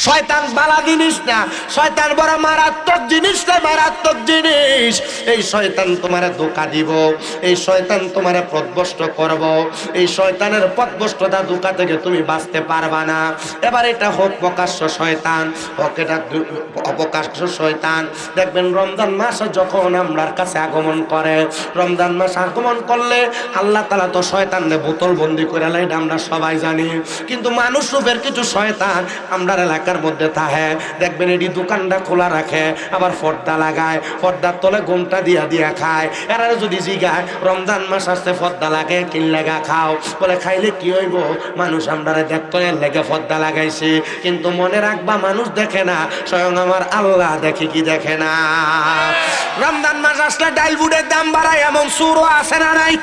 শয়তান বালা জিনিস না, শয়তান বড় মারাত্মক জিনিস না, মারাত্মক জিনিস। এই শয়তান তোমারে ধোঁকা দিব, এই শয়তান তোমারে পথভ্রষ্ট করব, এই শয়তানের পথভ্রষ্টতা ধোঁকা থেকে তুমি বাঁচতে পারবা না। এবার এটা হোক প্রকাশ্য শয়তান, হোক এটা অপ্রকাশ্য শয়তান। দেখবেন রমজান মাস যখন আমরার কাছে আগমন করে, রমজান মাস আগমন করলে আল্লাহ তাআলা তো শয়তানকে বোতল বন্দি করে লাই, আমরা সবাই জানি। কিন্তু মানুষ রূপের কিছু শয়তান আমরার এলাকার মধ্যে থাকে। দেখবেন এটি দোকানটা খোলা রাখে, আবার পর্দা লাগায়, পর্দার তলে ঘুমটা দিয়া দিয়া খায়। এরা যদি জিগায় রমজান মাস আসতে পর্দা লাগে কিন লাগা খাও, বলে খাইলে কি হইব, মানুষ আমরারে দেখতো এর লেগে পর্দা লাগাইছে। কিন্তু মনে রাখবা, মানুষ দেখে না, স্বয়ং আমার আল্লাহ দেখে কি দেখে না। রমজান মাস আসলে ডাইল বুটের দাম বাড়ায়, এমন সুরও আছে না নাই?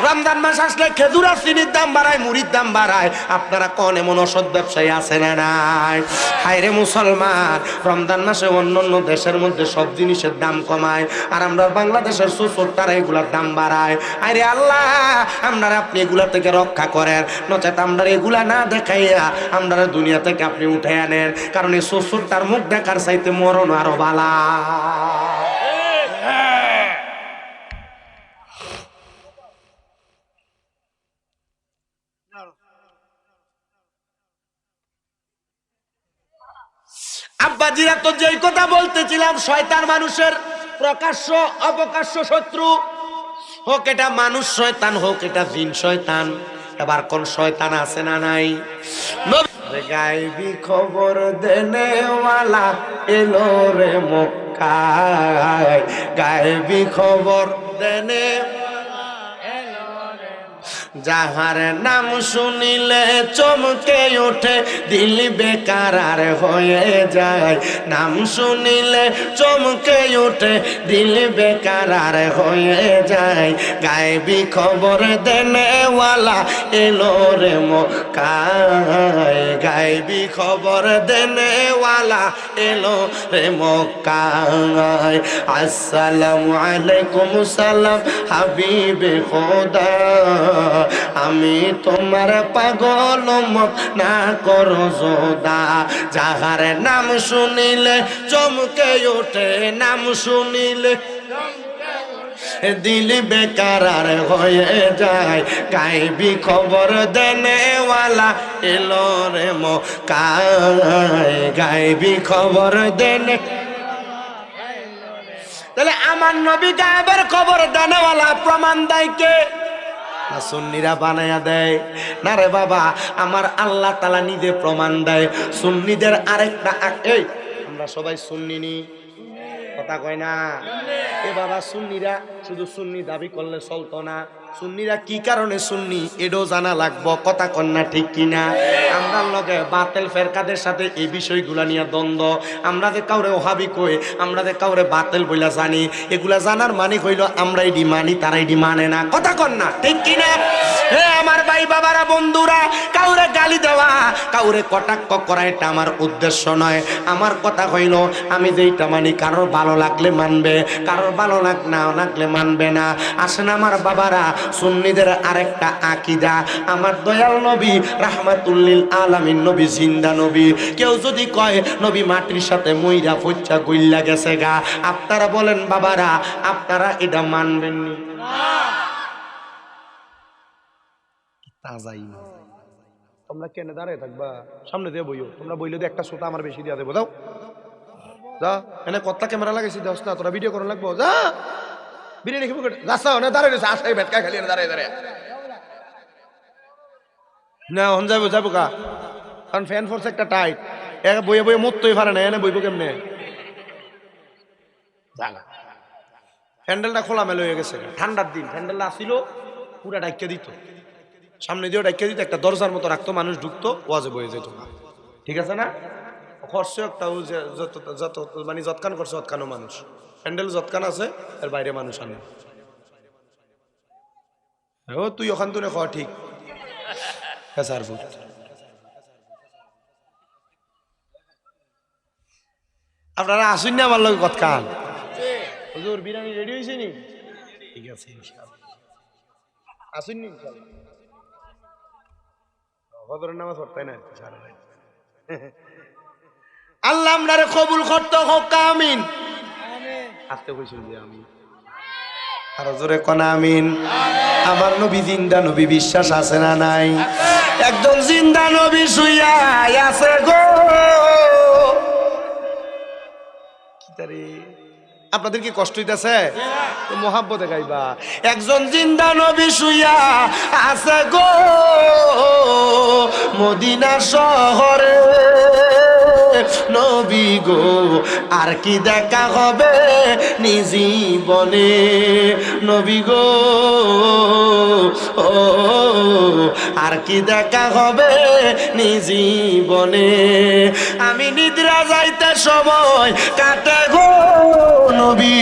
রমজান মাস আসলে খেজুর আর চিনির দাম বাড়ায়, মুড়ির দাম বাড়ায়। আপনারা কোন এমন অসৎ ব্যবসায়ী আছে না নাই? হায়রে মুসলমান, রমজান মাসে অন্যান্য দেশের মধ্যে সব জিনিসের দাম কমায়, আর আমরা বাংলাদেশের সুসোরটারা এগুলার দাম বাড়ায়। আরে আল্লাহ, আপনারা আপনি এগুলা থেকে রক্ষা করেন, নচেত আমরা এগুলা না দেখাইয়া আমরা দুনিয়া থেকে আপনি উঠে আনেন। কারণ এই সুসোরটার মুখ দেখার চাইতে মরণ আরো বালা। আব্বাজিরা তো যেই কথা বলতেছিলাম, শয়তান মানুষের প্রকাশ্য অপ্রকাশ্য শত্রু, হোক এটা মানুষ শয়তান, হোক এটা জিন শয়তান। এবার কোন শয়তান আছে না নাই? গায়বী খবর দেনেওয়ালা এলো রে মক্কায়, গায়বী খবর দেনে যাহার নাম শুনিলে চমকে ওঠে দিল বেকার আর হয়ে যায়, নাম শুনিলে চমকে ওঠে দিল বেকার আর হয়ে যায়। গায়বী খবর দেনেওয়ালা এলো রে মক্কায়, গায়বী খবর দেনেওয়ালা এলো রে মক্কায়। আসসালামু আলাইকুম সালাম হাবিবে খোদা, আমি তোমার পাগল মত না করো যোদা। যাহার নাম শুনিলে চমকে ওঠে, নাম শুনিলে দিল বেকার আর হয়ে যায়। গায়বী খবর দেনেওয়ালা এলো রে মক্কায়, গায়বী খবর দেনে। তাহলে আমার নবী গায়েবের খবর দেনেওয়ালা, প্রমাণ দেয় কে? না সুন্নিরা বানায়া দেয়? না রে বাবা, আমার আল্লাহ তাআলা নিজে প্রমাণ দেয়। সুন্নিদের আরেকটা এই আমরা সবাই সুন্নি নি, কথা কয় না এ বাবা। সুন্নিরা শুধু সুন্নি দাবি করলে চলতো না, সুন্নিরা কি কারণে সুন্নি এটাও জানা লাগবো, কথা কন্যা ঠিক কিনা? আমরা লগে বাতিল ফেরকাদের সাথে এই বিষয়গুলা নিয়ে দ্বন্দ্ব। আমরা যে কাউরে ওহাবি কই, আমরা যে কাউরে বাতিল বইলা জানি, এগুলা জানার মানে হইল আমরা এডি মানি, তারা এডি মানে না, কথা কন্যা ঠিক কিনা? হে আমার ভাই বাবারা, বন্ধুরা, কাউরে গালি দেওয়া, কাউরে কটাক্ষ করা এটা আমার উদ্দেশ্য নয়। আমার কথা হইল আমি যেইটা মানি, কারোর ভালো লাগলে মানবে, কারোর ভালো না লাগলে মানবে না। আসেন আমার বাবারা, সুন্নিদের আরেকটা আকীদা, আমার দয়াল নবী রাহমাতুল লিল আলামিন নবী জিন্দা নবী। কেউ যদি কয় নবী মাটির সাথে মইরা ফচ্চা গইল্লা গেছে গা, আপনারা বলেন বাবারা, আপনারা এটা মানবেন নি? তাজাই না। তোমরা কেন দাঁড়ায় থাকবা? সামনে দিয়ে বইও, তোমরা বইলে দিয়ে একটা সোটা আমার বেশি দিয়া দেবো, দাও যা। এনে কত্তা ক্যামেরা লাগাইছি, দশ না, তোরা ভিডিও করা লাগবো, যা বিরিয়ানি খেবো, রাস্তা অনেক দাঁড়ায় রয়েছে, আসাই ভেটকা খালি দাঁড়ায় দাঁড়ায় না, হন যাবো যাবো কা, কারণ ফ্যান ফোর্স একটা টাইট, বইয়ে বইয়ে মরতেই পারে না, এনে বইবো কেমনে? হ্যান্ডেলটা খোলা মেলে হয়ে গেছে, ঠান্ডার দিন হ্যান্ডেলটা আসিল পুরা ডাইকে দিত, সামনে দিয়েও ডাইকে দিত, একটা দরজার মতো রাখতো, মানুষ ঢুকতো, ওয়াজে বয়ে যেত না, ঠিক আছে না? খরচ একটা যত যত মানে যৎকান করছে অতখানো মানুষ, হ্যান্ডেল যৎকান আছে এর বাইরে মানুষ আনে। ও তুই ওখান তুলে খাওয়া ঠিক স্যার ফুট। আপনারা আসুন না আমার লোক কতখান। হুজুর বিরিয়ানি রেডি হয়েছে নি? ঠিক আছে ইনশাআল্লাহ আসুন নি ইনশাআল্লাহ। ফজরের নামাজ পড়তে না সারা রাত। আল্লাহ আপনারে কবুল করতে হোক, আমিন। আস্তে কইছেন যে আমি আরো জোরে কোন আমিন। আমার নবী জিন্দা, নবী বিশ্বাস আছে না নাই? একজন জিন্দা নবী শুইয়া আছে গো। আপনাদের কি কষ্ট হইতেছে? মোহাব্বতে গাইবা। একজন জিন্দা নবী শুইয়া আছে গো মদিনা শহরে, নবী গো আর কি দেখা হবে নিজীবনে, নবী গো ও আর কি দেখা হবে নিজীবনে। আমি নিদ্রা যাইতে সময় কাটে গো নবী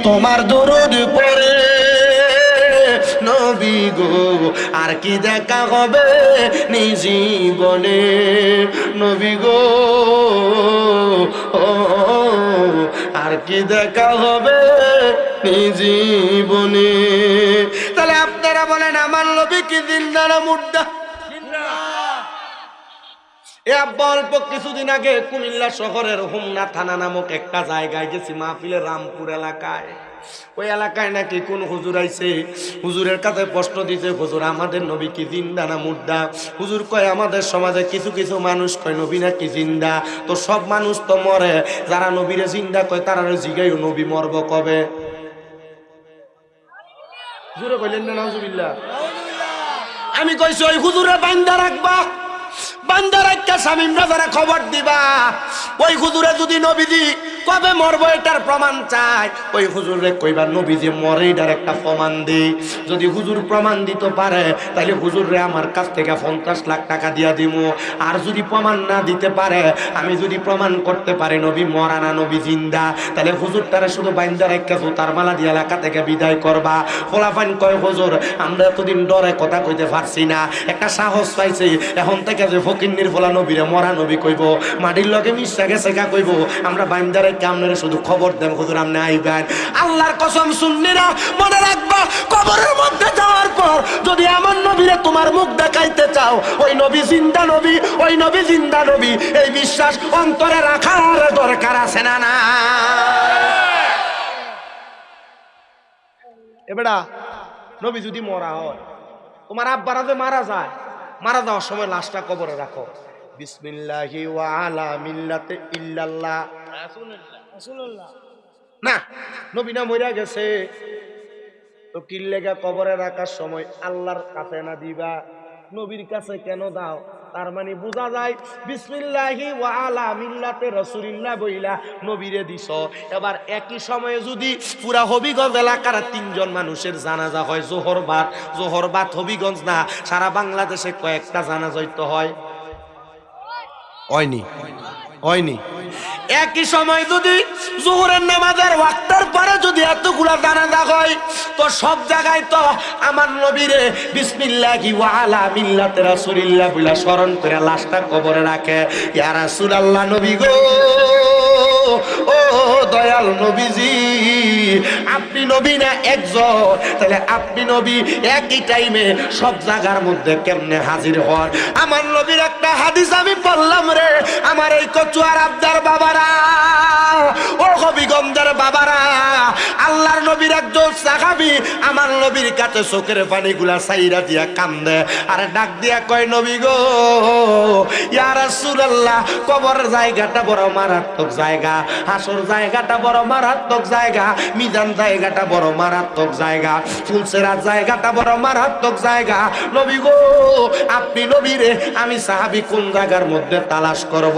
তোমার দরুদ পড়ে, নবী গো আর কি দেখা হবে নিজীবনে, নবী গো ও আর কি দেখা হবে নিজীবনে। তাহলে আপনারা বলেন আমার নবী কি জিন্দা না মুর্দা? এ আব্বা অল্প কিছুদিন আগে কুমিল্লা শহরের হোমনা থানা নামক একটা জায়গায় গেছি মাহফিলে, রামপুর এলাকায়। ওই এলাকায় নাকি কোন হুজুর আইছে, হুজুরের কাছে প্রশ্ন দিতে, হুজুর আমাদের নবী কি জিন্দা না মুর্দা? হুজুর কয় আমাদের সমাজে কিছু কিছু মানুষ কয় নবী নাকি জিন্দা। তো সব মানুষ তো মরে, যারা নবীরে জিন্দা কয় তারা জিগাই নবী মরব কবে? হুজুরে কইলেন না নাউজুবিল্লাহ। আমি কইছি ওই হুজুরে বান্দা রাখবা, বান্দা রাখা শামীমরা যারা খবর দিবা, ওই হুজুরে যদি নবীজি কবে মরবো এটার প্রমাণ চাই, ওই হুজুরে কইবা নবীজি মরে এটার একটা প্রমাণ দিই। যদি হুজুর প্রমাণ দিতে পারে তাহলে হুজুরে আমার কাছ থেকে 50 লাখ টাকা দিয়া দিব। আর যদি প্রমাণ না দিতে পারে, আমি যদি প্রমাণ করতে পারি নবী মরা না নবী জিন্দা, তাহলে হুজুর তারা শুধু বাইন্দা রেখে জুতার মালা দিয়ে এলাকা থেকে বিদায় করবা। খোলাফান কয় হুজুর আমরা এতদিন ডরে কথা কইতে পারছি না, একটা সাহস পাইছি, এখন থেকে যে ফকিন্নির ফলা নবীরে মরা নবী কইব, মাটির লগে মিশা গেছে গা কইব, আমরা বাইন্দা রেখে আপনারা শুধু খবর দেন হুজুর আপনি আইবেন। আল্লাহর কসম সুন্নিরা মনে রাখবা, কবরের মধ্যে যাওয়ার পর যদি আমার নবীরে তোমার মুখ দেখাইতে চাও, ওই নবী জিন্দা নবী, ওই নবী জিন্দা নবী, এই বিশ্বাস অন্তরে রাখার দরকার আছে না? না এবেড়া নবী যদি মরা হয়, তোমার আব্বারা যে মারা যায়, মারা যাওয়ার সময় লাশটা কবরে রাখো, বিসমিল্লাহি ওয়া আলা মিল্লাতে ইল্লাল্লাহ রাসূলুল্লাহ। না নবী না মইরা গেছে তো কি লেগা কবরে রাখার সময় আল্লাহর কাছে না দিবা, নবীর কাছে কেন দাও? তার মানে বোঝা যায় বিসমিল্লাহি ওয়া আলা মিল্লাতে রাসূলিল্লাহ বইলা নবীরে দিছ। এবার একই সময়ে যদি পুরা হবিগঞ্জ এলাকার 3 জন মানুষের জানাজা হয়, জোহরবাদ হবিগঞ্জ না, সারা বাংলাদেশে কয়েকটা জানাজা হইতে হয়, হয়নি? একই সময় যদি জোহরের নামাজের ওয়াক্তের পরে যদি এতগুলা জানাজা হয়, তো সব জায়গায় তো আমার নবীরে বিসমিল্লাহি ওয়া আলা মিল্লাতে রাসূলিল্লাহ বলে স্মরণ করে লাশটা কবরে রাখে। ইয়া রাসূলুল্লাহ নবী গো, ও দয়াল নবীজি, আপনি নবী না একজন, তাহলে আপনি নবী একই টাইমে সব জায়গার মধ্যে কেমনে হাজির হন? আমার নবীর একটা হাদিস আমি বললাম রে, আমার এই কচুয়ার আবদার বাবারা, ও হবিগঞ্জের বাবারা, আল্লাহর নবীর একজন সাহাবী আমার নবীর কাছে চোখের পানিগুলা সাইরা দিয়া কান্দে আর ডাক দিয়া কয় নবী গো, ইয়া রাসূলুল্লাহ, কবর জায়গাটা বড় মারাত্মক জায়গা, হাসর জায়গাটা বড় মারাত্মক জায়গা, মিজান জায়গাটা বড় মারাত্মক জায়গা, ফুলসেরাত জায়গাটা বড় মারাত্মক জায়গা, নবী গো আপনি নবীরে আমি সাহাবী কোন জায়গার মধ্যে তালাশ করব?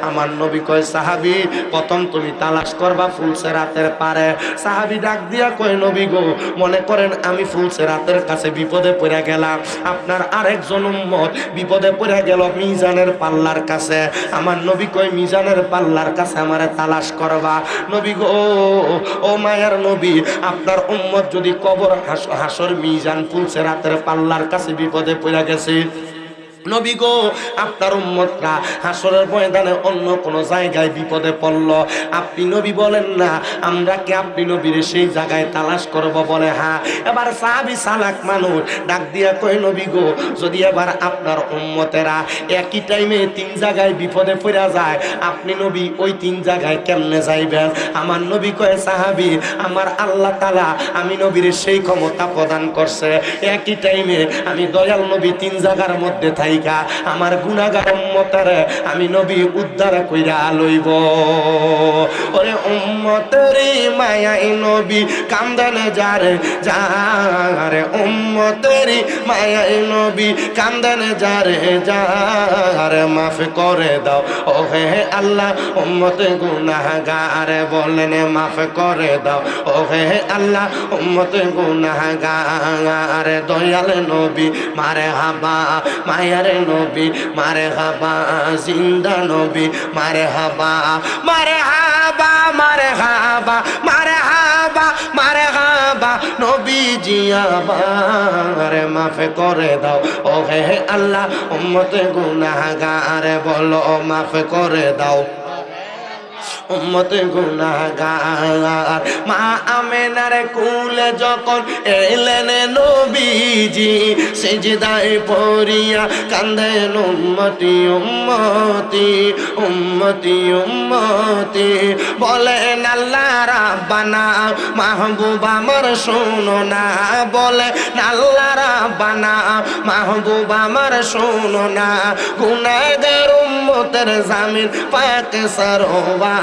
আমার নবী কয় সাহাবী প্রথম তুমি তালাশ করবা ফুলসেরাতের পারে। সাহাবী ডাক দিয়া কয় নবী গো, মনে করেন আমি ফুলসেরাতের কাছে বিপদে পড়ে গেলাম, আপনার আরেকজন উম্মত বিপদে পড়ে গেল মিজানের পাল্লার কাছে, আমার নবী কয় মিজানের পাল্লার কাছে আমারে তালাশ করবা। নবী গো, ও মায়ার নবী, আপনার উম্মত যদি কবর হাসর মিজান ফুলসেরাতের পাল্লার কাছে বিপদে পড়ে গেছে, নবী গো, আপনার উম্মতরা হাসরের ময়দানে অন্য কোন জায়গায় বিপদে পড়ল, আপনি নবী বলেন না আমরা কি আপনি নবীর সেই জায়গায় তালাশ করব? বলে হ্যাঁ। এবার সাহাবী সালাক মানুষ ডাক দিয়া কয় নবী গো, যদি এবার আপনার উম্মতেরা একই টাইমে তিন জায়গায় বিপদে পড়া যায়, আপনি নবী ওই তিন জায়গায় কেমনে যাইবেন? আমার নবী কয় সাহাবী, আমার আল্লাহ তাআলা আমি নবীর সেই ক্ষমতা প্রদান করছে, একই টাইমে আমি দয়াল নবী তিন জায়গার মধ্যে থাইকা আমার গুনাহগার উম্মতরে আমি নবী উদ্ধার কইরা লইব। ওরে উম্মতেরই মায়াই নবী কান্দেন যারে যারে, উম্মতেরই মায়াই নবী কান্দেন যারে যারে, মাফ করে দাও ও হে আল্লাহ উম্মতে গুনাহগার, বলেন মাফ করে দাও ও হে আল্লাহ উম্মতে গুনাহগার। দয়াল নবী মারে হাবা, মায়ারে নবী মারে হাবা, জিন্দা নবী মারে হাবা, মারে হাবা, মারে হাবা, মারে হাবা, মারে হাবা, নবী জিয়াবার মাফ করে দাও ও হে আল্লাহ উম্মতে গুনাহগার, বলো মাফ করে দাও উম্মতে গুনাহগার। মা আমেনার কুলে যখন এলেন নবীজি, সিজদায় পড়িয়া কান্দেন উম্মতি উম্মতি উম্মতি উম্মতি, বলেন আল্লাহ রাব্বানা মাহবুব আমার শোনো না, বলে আল্লাহ রাব্বানা মাহবুব আমার শোনো না, গুনাহগার উম্মতের জামিন পাক সরোবার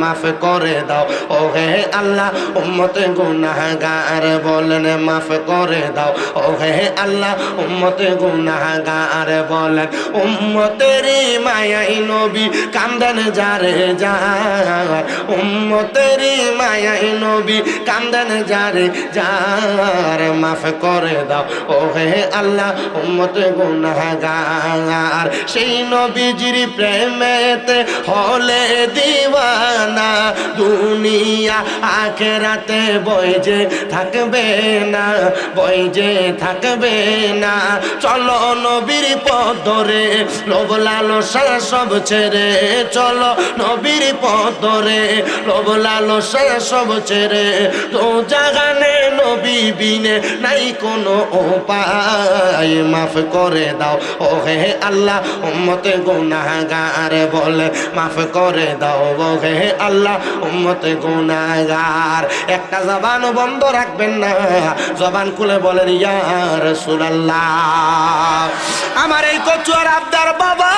মাফ করে দাও ও হে আল্লাহ উম্মতে গুনাহগার, বলেন মাফ করে দাও ও হে আল্লাহ উম্মতে গুনাহগার, বলেন উম্মতেরই মায়াই নবী কান্দেন যারে যার, উম্মতেরই মায়াই নবী কান্দেন যারে যার, মাফ করে দাও ও হে আল্লাহ উম্মতে গুনাহগার। সেই নবীজির প্রেমেতে হলে দিওয়ানা, দুনিয়া আখিরাতে বইজে থাকবে না, বইজে থাকবে না, চলো নবীর পথ ধরে লোভ লালসা সব ছেড়ে, চলো নবীর পথ ধরে লোভ লালসা সব ছেড়ে, তো জাগানে নবী বিনে নাই কোনো উপায়, মাফ করে দাও ও হে আল্লাহ উম্মতে গুনাহগার, বলে মাফ করে দাও ও হে আল্লাহ উম্মতে গুনাহগার। একটা জবান বন্ধ রাখবেন না, জবান খুলে বলেন ইয়া রাসূলুল্লাহ। আমার এই কচুয়ার আবদার বাবা,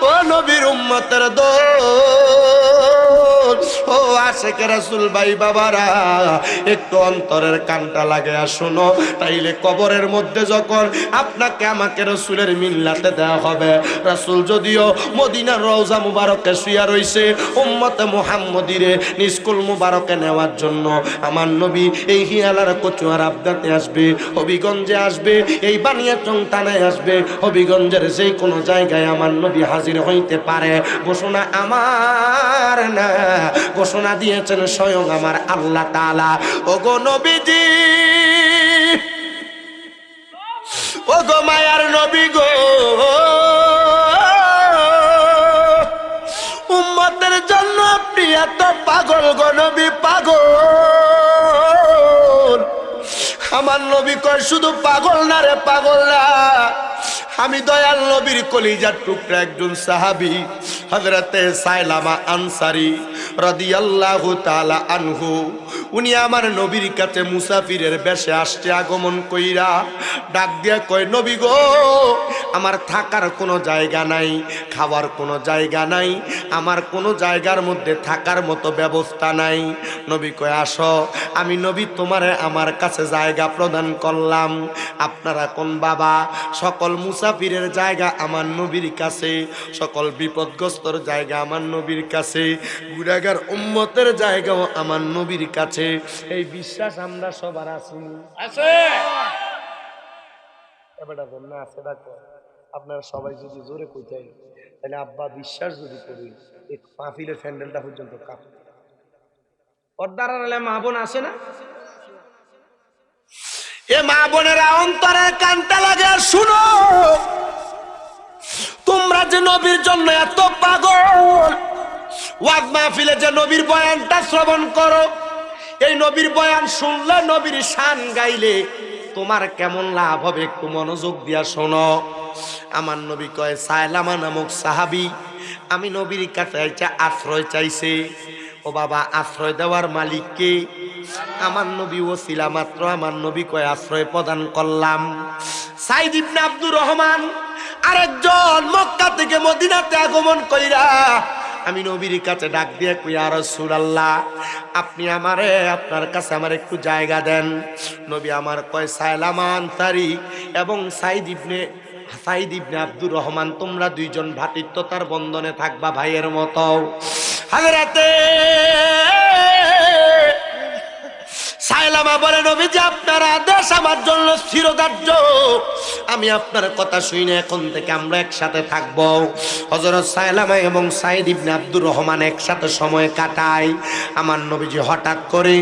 ও নবীর উম্মতের দোল, ও আশেক রাসূল ভাই বাবারা, একটু অন্তরের কানটা লাগে শোনো, তাইলে কবরের মধ্যে যখন আপনাকে আমাকে রাসূলের মিল্লাতে দেওয়া হবে, রাসূল যদিও মদিনার রওজা মুবারকে শুয়া রইছে, উম্মতে মুহাম্মদীরে নিস্কুল মুবারকে নেওয়ার জন্য আমার নবী এই হিয়ালার কচুয়ার আবদাতে আসবে, হবিগঞ্জে আসবে, এই বানিয়াচং থানায় আসবে, হবিগঞ্জের যেই কোনো জায়গায় আমার নবী হাজির হইতে পারে। ঘোষণা আমার না, ঘোষণা দিয়েছেন স্বয়ং আমার আল্লাহ তাআলা। ওগো নবীজি, ওগো মায়ার নবী গো, উম্মতের জন্য আপনি এত পাগল গো নবী, পাগল। আমার নবী কয় শুধু পাগল না রে, পাগল না, আমি দয়াল নবীর কলিজার টুকরা একজন সাহাবী হযরতে সাইলামা আনসারী রাদিয়াল্লাহু তাআলা আনহু, উনি আমার নবীর কাছে মুসাফিরের বেশে আসছে আগমন কইরা, ডাক দিয়া কয় নবী গো, আমার থাকার কোনো জায়গা নাই, খাওয়ার কোনো জায়গা নাই, আমার কোনো জায়গার মধ্যে থাকার মতো ব্যবস্থা নাই। নবী কয় আসো, আমি নবী তোমারে আমার কাছে জায়গা প্রদান করলাম। আপনারা কোন বাবা, সকল মুসাফিরের জায়গা আমার নবীর কাছে, সকল বিপদগ্রস্তর জায়গা আমার নবীর কাছে, গুনাহগার উম্মতের জায়গাও আমার নবীর কাছে। এই বিশ্বাস আমরা সবার আছে? এবারে না আছে দেখো, আপনারা সবাই যদি জোরে কইতেন তাহলে আব্বা বিশ্বাস যদি করি এই মাহফিলের প্যান্ডেলটা পর্যন্ত কাঁপ। পর্দার আড়ালে মা বোন আছে না? এ মা বোনেরা অন্তরের কানটা লাগে শুনো, তোমরা যে নবীর জন্য এত পাগল, ওয়াজ মাহফিলে যে নবীর বয়ানটা শ্রবণ করো, এই নবীর বয়ান শুনলে, নবীর শান গাইলে তোমার কেমন লাভ হবে একটু মনোযোগ দিয়া শোনো। আমার নবী কয়, সায়লামা নামক সাহাবী আমি নবীর কাছে আশ্রয় চাইছে। ও বাবা, আশ্রয় দেওয়ার মালিক কে? আমার নবী ওসিলা মাত্র। আমার নবী কয় আশ্রয় প্রদান করলাম। সাইদ ইবনে আব্দুর রহমান আরেকজন মক্কা থেকে মদিনাতে আগমন কইরা আমি নবীর কাছে ডাক দিয়ে কই, ইয়া রাসূলুল্লাহ, আপনি আমারে, আপনার কাছে আমার একটু জায়গা দেন। নবী আমার কয়, সায়লামা আনসারী এবং সাইদ ইবনে আব্দুর রহমান, তোমরা দুইজন ভ্রাতৃত্বতার বন্ধনে থাকবা, ভাইয়ের মতো। হযরতে সায়লামা বলে, নবীজি আপনার আদেশ আমার জন্য চিরদার্য, আমি আপনার কথা শুনে এখন থেকে আমরা একসাথে থাকবো। হযরত সায়লামা এবং সাইদ ইবনে আব্দুর রহমান একসাথে সময় কাটায়। আমার নবীজি হঠাৎ করে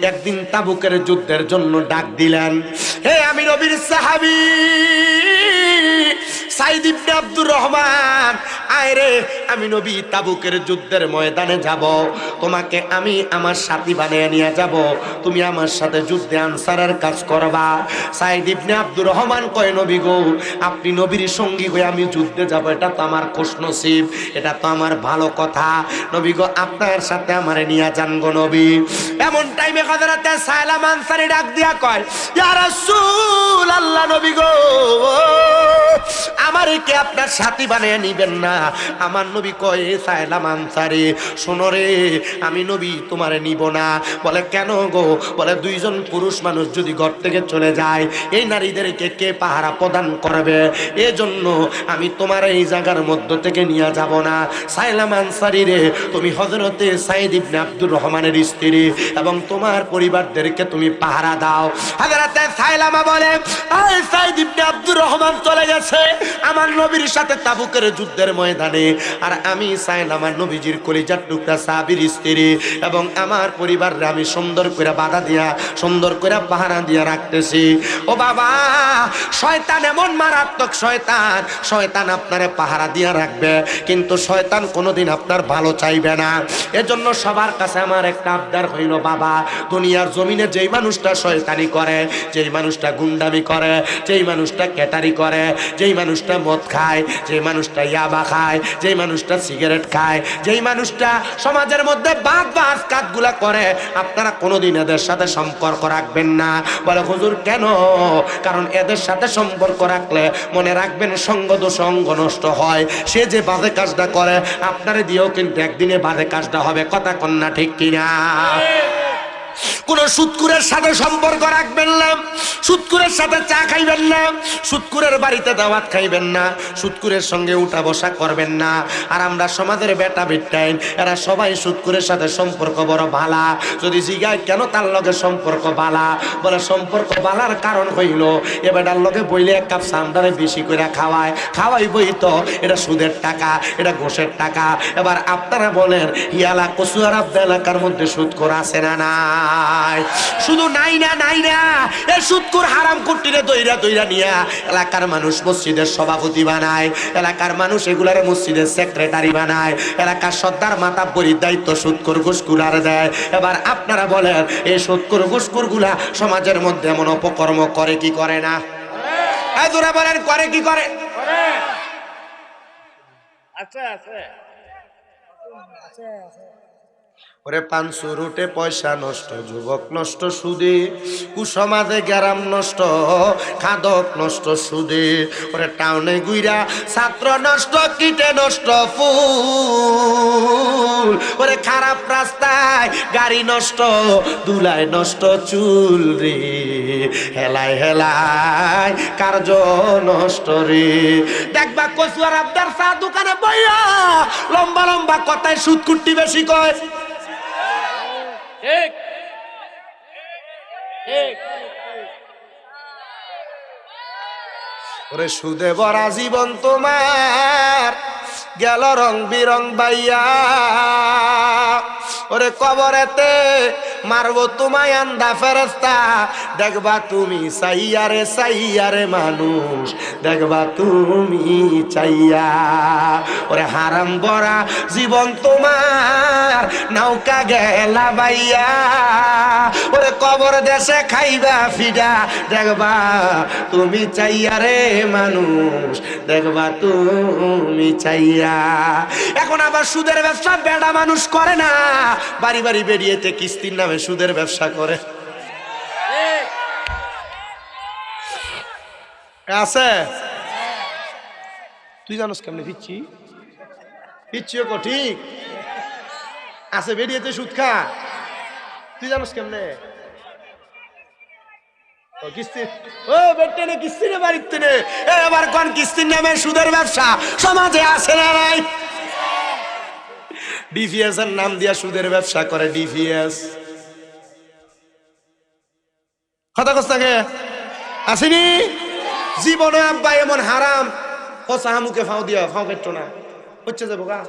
একদিন তাবুকের যুদ্ধের জন্য ডাক দিলেন। হে আমি নবীর সাহাবী সাইদ ইবনে আব্দুর রহমান, আয় রে, আমি নবী তাবুকের যুদ্ধের ময়দানে যাব, তোমাকে আমি আমার সাথী বানিয়ে নিয়ে যাব, তুমি আমার সাথে যুদ্ধে আনসারের কাজ করবা। সাইদ ইবনে আব্দুর রহমান কয়, নবী গো, আপনি নবীর সঙ্গী হয়ে আমি যুদ্ধে যাব, এটা তো আমার খুশনসিব, এটা তো আমার ভালো কথা। নবী গো, আপনার সাথে আমারে নিয়ে যান গো নবী। এমন টাইমে হযরতে সায়লামা আনসারী ডাক দিয়া কয়, ইয়া রাসূলুল্লাহ, নবী গো, আমারে কি আপনার সাথী বানিয়ে নিবেন না? আমার নবী কয়, সায়লামা আনসারী, শোনো রে, আমি নবী তোমারে নিব না। বলে কেন গো? বলে দুইজন পুরুষ মানুষ যদি ঘর থেকে চলে যায়, এই নারীদেরকে কে পাহারা প্রদান করবে? এজন্য আমি তোমার এই জায়গার মধ্য থেকে নিয়ে যাব না। সায়লামা আনসারী রে, তুমি হযরতে সাইদ ইবনে আব্দুর রহমানের স্ত্রী এবং তোমার পরিবারদেরকে তুমি পাহারা দাও। হযরতে সায়লামা বলে, এই সাইদ ইবনে আব্দুর রহমান চলে গেছে আমার নবীর সাথে তাবুকের যুদ্ধের ময়দানে, আর আমি সায়লামা নবীজির কলিজার টুকরা সাহাবীর স্ত্রী এবং আমার পরিবাররে আমি সুন্দর করে বাধা দিয়া, সুন্দর করে পাহারা দিয়া রাখতেছি। ও বাবা, শয়তান এমন মারাত্মক শয়তান, শয়তান আপনারে পাহারা দিয়া রাখবে, কিন্তু শয়তান কোনোদিন আপনার ভালো চাইবে না। এজন্য সবার কাছে আমার একটা আবদার হইল, বাবা, দুনিয়ার জমিনে যেই মানুষটা শয়তানি করে, যেই মানুষটা গুন্ডামি করে, যেই মানুষটা ক্যাটারি করে, যেই মানুষটা মদ খায়, যেই মানুষটা ইয়াবা খায়, যেই মানুষটা সিগারেট খায়, যেই মানুষটা সমাজের মধ্যে বাদ কাজগুলা করে, আপনারা কোনোদিন এদের সাথে সম্পর্ক রাখবেন না। বলে হুজুর কেন? কারণ এদের সাথে সম্পর্ক রাখলে মনে রাখবেন সঙ্গ দোষ অঙ্গ নষ্ট হয়। সে যে বাজে কাজটা করে আপনারে দিয়েও কিন্তু একদিনে বাজে কাজটা হবে। কথা কন্যা ঠিক কিনা? কোন সুদকুরের সাথে সম্পর্ক রাখবেন না, সুদকুরের সাথে চা খাইবেন না, সুদকুরের বাড়িতে দাওয়াত খাইবেন না, সুদকুরের সঙ্গে উঠা বসা করবেন না। আর আমরা সমাজের বেটা বেটাইন, এরা সবাই সুদকুরের সাথে সম্পর্ক বড় ভালা। যদি জিগায় কেন তার লগে সম্পর্ক ভালা, বলে সম্পর্ক ভালার কারণ হইল এ বেটার লগে বইলে এক কাপ সান্দারে বেশি করে খাওয়াই বই তো এটা সুদের টাকা, এটা ঘোষের টাকা। এবার আপনারা বলেন হিয়ালা কচুয়ার আবদা এলাকার মধ্যে সুদখোর আছে না না? শুধু নাই না, এই সুদখোর হারাম কুটিরে দইরা নিয়া এলাকার মানুষ মসজিদের সভাপতি বানায়, এলাকার মানুষ এগুলারে মসজিদের সেক্রেটারি বানায়, এলাকার সর্দার মাতাব্বরির দায়িত্ব সুদখোর ঘুষখোর দেয়। এবার আপনারা বলেন এই সুদখোর ঘুষখোর গুলা সমাজের মধ্যে এমন অপকর্ম করে কি করে না? জোরে বলেন, করে কি করে? ওরে পাঁচশো রুটে পয়সা নষ্ট, যুবক নষ্ট সুদে, কুসমাজে গ্যারাম নষ্ট, খাদক নষ্ট সুদে। ওরে টাউনে গুইরা ছাত্র নষ্ট, কিটে নষ্ট ফুল। ওরে খারাপ রাস্তায় গাড়ি নষ্ট, দুলায় নষ্ট চুল রে, হেলায় হেলায় কার্য নষ্ট রে। দেখবা কচুয়ার আবদার চা দোকানে বইয়া লম্বা লম্বা কথায় সুদ কুট্টি বেশি কয়। ঠিক ঠিক। ওরে সুদে ভরা জীবন তোমার গেল রং বিরং বাইয়া, ওরে কবরেতে মারবো তোমায় আন্দা ফেরেশতা, দেখবা তুমি সাইয়ারে মানুষ, দেখবা তুমি চাইয়া। ওরে হারাম ভরা জীবন তোমার নৌকা গেলা বাইয়া, ওরে কবর দেশে খাইবা ফিডা, দেখবা তুমি চাইয়া রে মানুষ, দেখবা তুমি চাইয়া। এখন আবার সুদের ব্যবসা বেড়া মানুষ করে না, বাড়ি বাড়ি বেরিয়েতে কিস্তির নামে সুদের ব্যবসা করে। আছে তুই জানোস কেমনে পিচ্ছি পিচ্ছিও কো ঠিক আছে, বেরিয়েতে সুদ খা, তুই জানোস কেমনে? কিস্তি ও বেটে নে, কিস্তি নে বাড়িতে নে, এবার কোন কিস্তির নামে সুদের ব্যবসা সমাজে আছে না নাই? ডিভিএস এর নাম দিয়া সুদের ব্যবসা করে, ডিভিএস কথা কস থাকে আসেনি জীবনে। আব্বা এমন হারাম কষা মুখে ফাও দিয়া ফাও কেটো না, হচ্ছে যাবো গা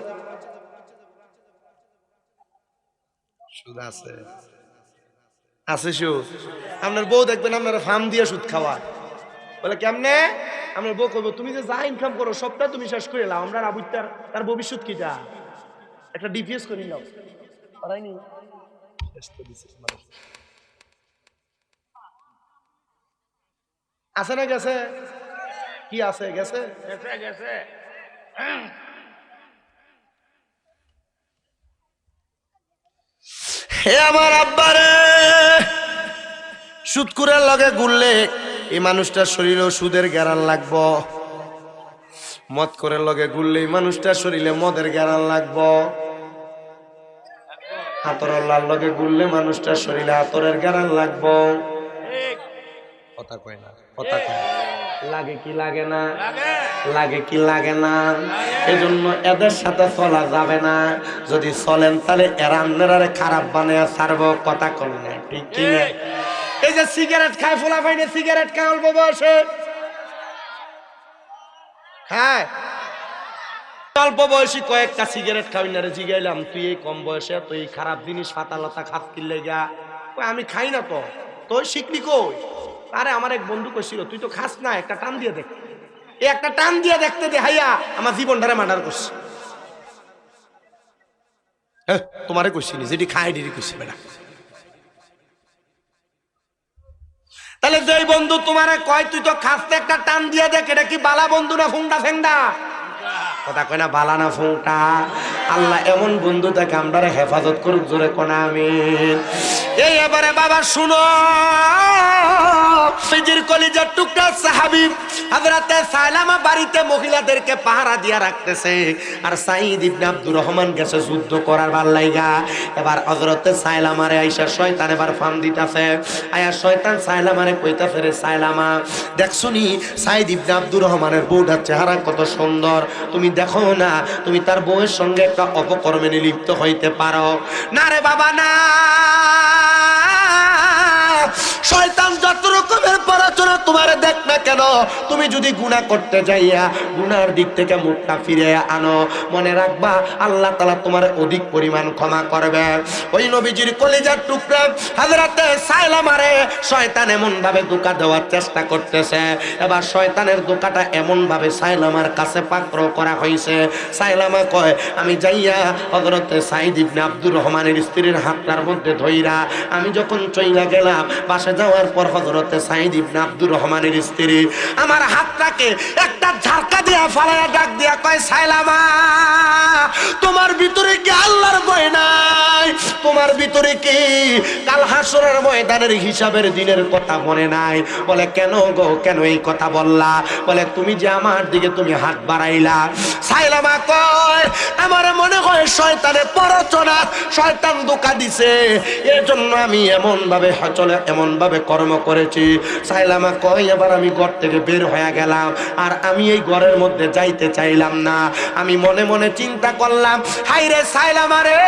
সুদ আছে আছে সুদ। আপনার বউ দেখবেন আপনার ফার্ম দিয়ে সুদ খাওয়া, বলে কেমনে? আপনার বউ কইব তুমি যে যা ইনকাম করো সবটা তুমি শেষ করে লাও, আমরা আবুইতার তার ভবিষ্যৎ কিটা একটা ডিপিএস করে নাও, করাইনি আছে না গেছে? কি আছে গেছে গেছে গেছে। হে আমার আব্বারে, সুদকুরের লগে গুললে এই মানুষটার শরীরেও সুদের গ্যারান লাগবো, মদ করে লগে গুললে এই মানুষটার শরীরে মদের গ্যারান লাগবো, আতরের লগে গুললে মানুষটার শরীরে আতরের গ্যারান লাগবো। কথা কয় না, কথা কয় লাগে কি লাগে না, লাগে কি লাগে না। এজন্য এদের সাথে চলা যাবে না, যদি চলেন তাহলে এরা আপনারা খারাপ বানিয়ে ছাড়বো। কথা কন না ঠিক কি না? এই যে সিগারেট খায় ফোলা পাইনে, সিগারেট খায় অল্প বয়সে খায়, অল্প বয়সী কয়েকটা সিগারেট খাবি না রে, জিগাইলাম তুই এই কম বয়সে তুই খারাপ জিনিস পাতালতা খাস কিনলে গা? আমি খাই না তো, তুই শিখলি কই? আরে আমার এক বন্ধু কইছিল তুই তো খাস না, একটা টান দিয়ে দেখ। এই একটা টান দিয়ে দেখতে দে হাইয়া আমার জীবনটারে মার্ডার করছে। তোমারে কইছিনি যেটি খায় ডিরি কইছি বেটা। তাহলে যেই বন্ধু তোমারে কয় তুই তো খাসতে, একটা টান দিয়ে দেখ, এটা কি বালা বন্ধু না ফুংডা ফেংডা? কথা কয় না বালা না ফুংটা। আল্লাহ এমন বন্ধু তাকে আমরা হেফাজত করুক, জোরে কোনা আমিন। এই এবারে বাবা শুনো, নিজের কলিজার টুকরা সাহাবী হযরতে সাইলামা বাড়িতে মহিলাদেরকে পাহারা দিয়া রাখতেছে, আর সাঈদ ইবনে আব্দুর রহমান গেছে যুদ্ধ করার ভাল লাইগা। এবার হযরতে সাইলামারে আইসা শয়তান এবার ফাম দিতাছে, আয়া শয়তান সাইলামারে কইতাছে রে সাইলামা দেখছুনি সাঈদ ইবনে আব্দুর রহমানের বউটার চেহারা কত সুন্দর, তুমি দেখো না তুমি তার বউয়ের সঙ্গে একটা অপকর্মে লিপ্ত হইতে পারো না? রে বাবা না, শয়তান যত রকমের পড়াশোনা তোমার দেখ না কেন, তুমি যদি গুনাহ করতে যাইয়া গুনার দিক থেকে মুখটা ফিরে আনো, মনে রাখবা আল্লাহ তাআলা তোমার অধিক পরিমাণ ক্ষমা করবে। ওই নবীজির কলিজার টুকরা হযরতে সাইলামারে শয়তান এমন ভাবে ধোঁকা দেওয়ার চেষ্টা করতেছে। এবার শয়তানের ধোঁকাটা এমন ভাবে সাইলামার কাছে পাকড় করা হয়েছে। সাইলামা কয় আমি যাইয়া হযরতে সাঈদ ইবনে আব্দুর রহমানের স্ত্রীর হাতটার মধ্যে ধইরা আমি যখন চইলা গেলাম, বাসা যাওয়ার পর হযরতে সাঈদ ইবনে আব্দুর রহমানের স্ত্রী আমার হাতটাকে একটা ঝাড়কা দিয়া ফালায়া ডাক দিয়া কয় সাইলামা তোমার ভিতরে কি আল্লাহর ভয় নাই? তোমার ভিতরে কি কাল হাসরের ময়দানের হিসাবের দিনের কথা মনে নাই? বলে কেন গো, কেন এই কথা বললা? বলে তুমি যে আমার দিকে তুমি হাত বাড়াইলা। সাইলামা কয় আমার মনে হয় শয়তানে প্ররোচনা, শয়তান ধোঁকা দিছে, এর জন্য আমি এমন ভাবে চলে এমন ভাবে কর্ম করেছি। সাইলামা কয় এবার আমি ঘর থেকে বের হয়ে গেলাম, আর আমি এই ঘরের মধ্যে যাইতে চাইলাম না। আমি মনে মনে চিন্তা করলাম হাই রে সাইলামা রে,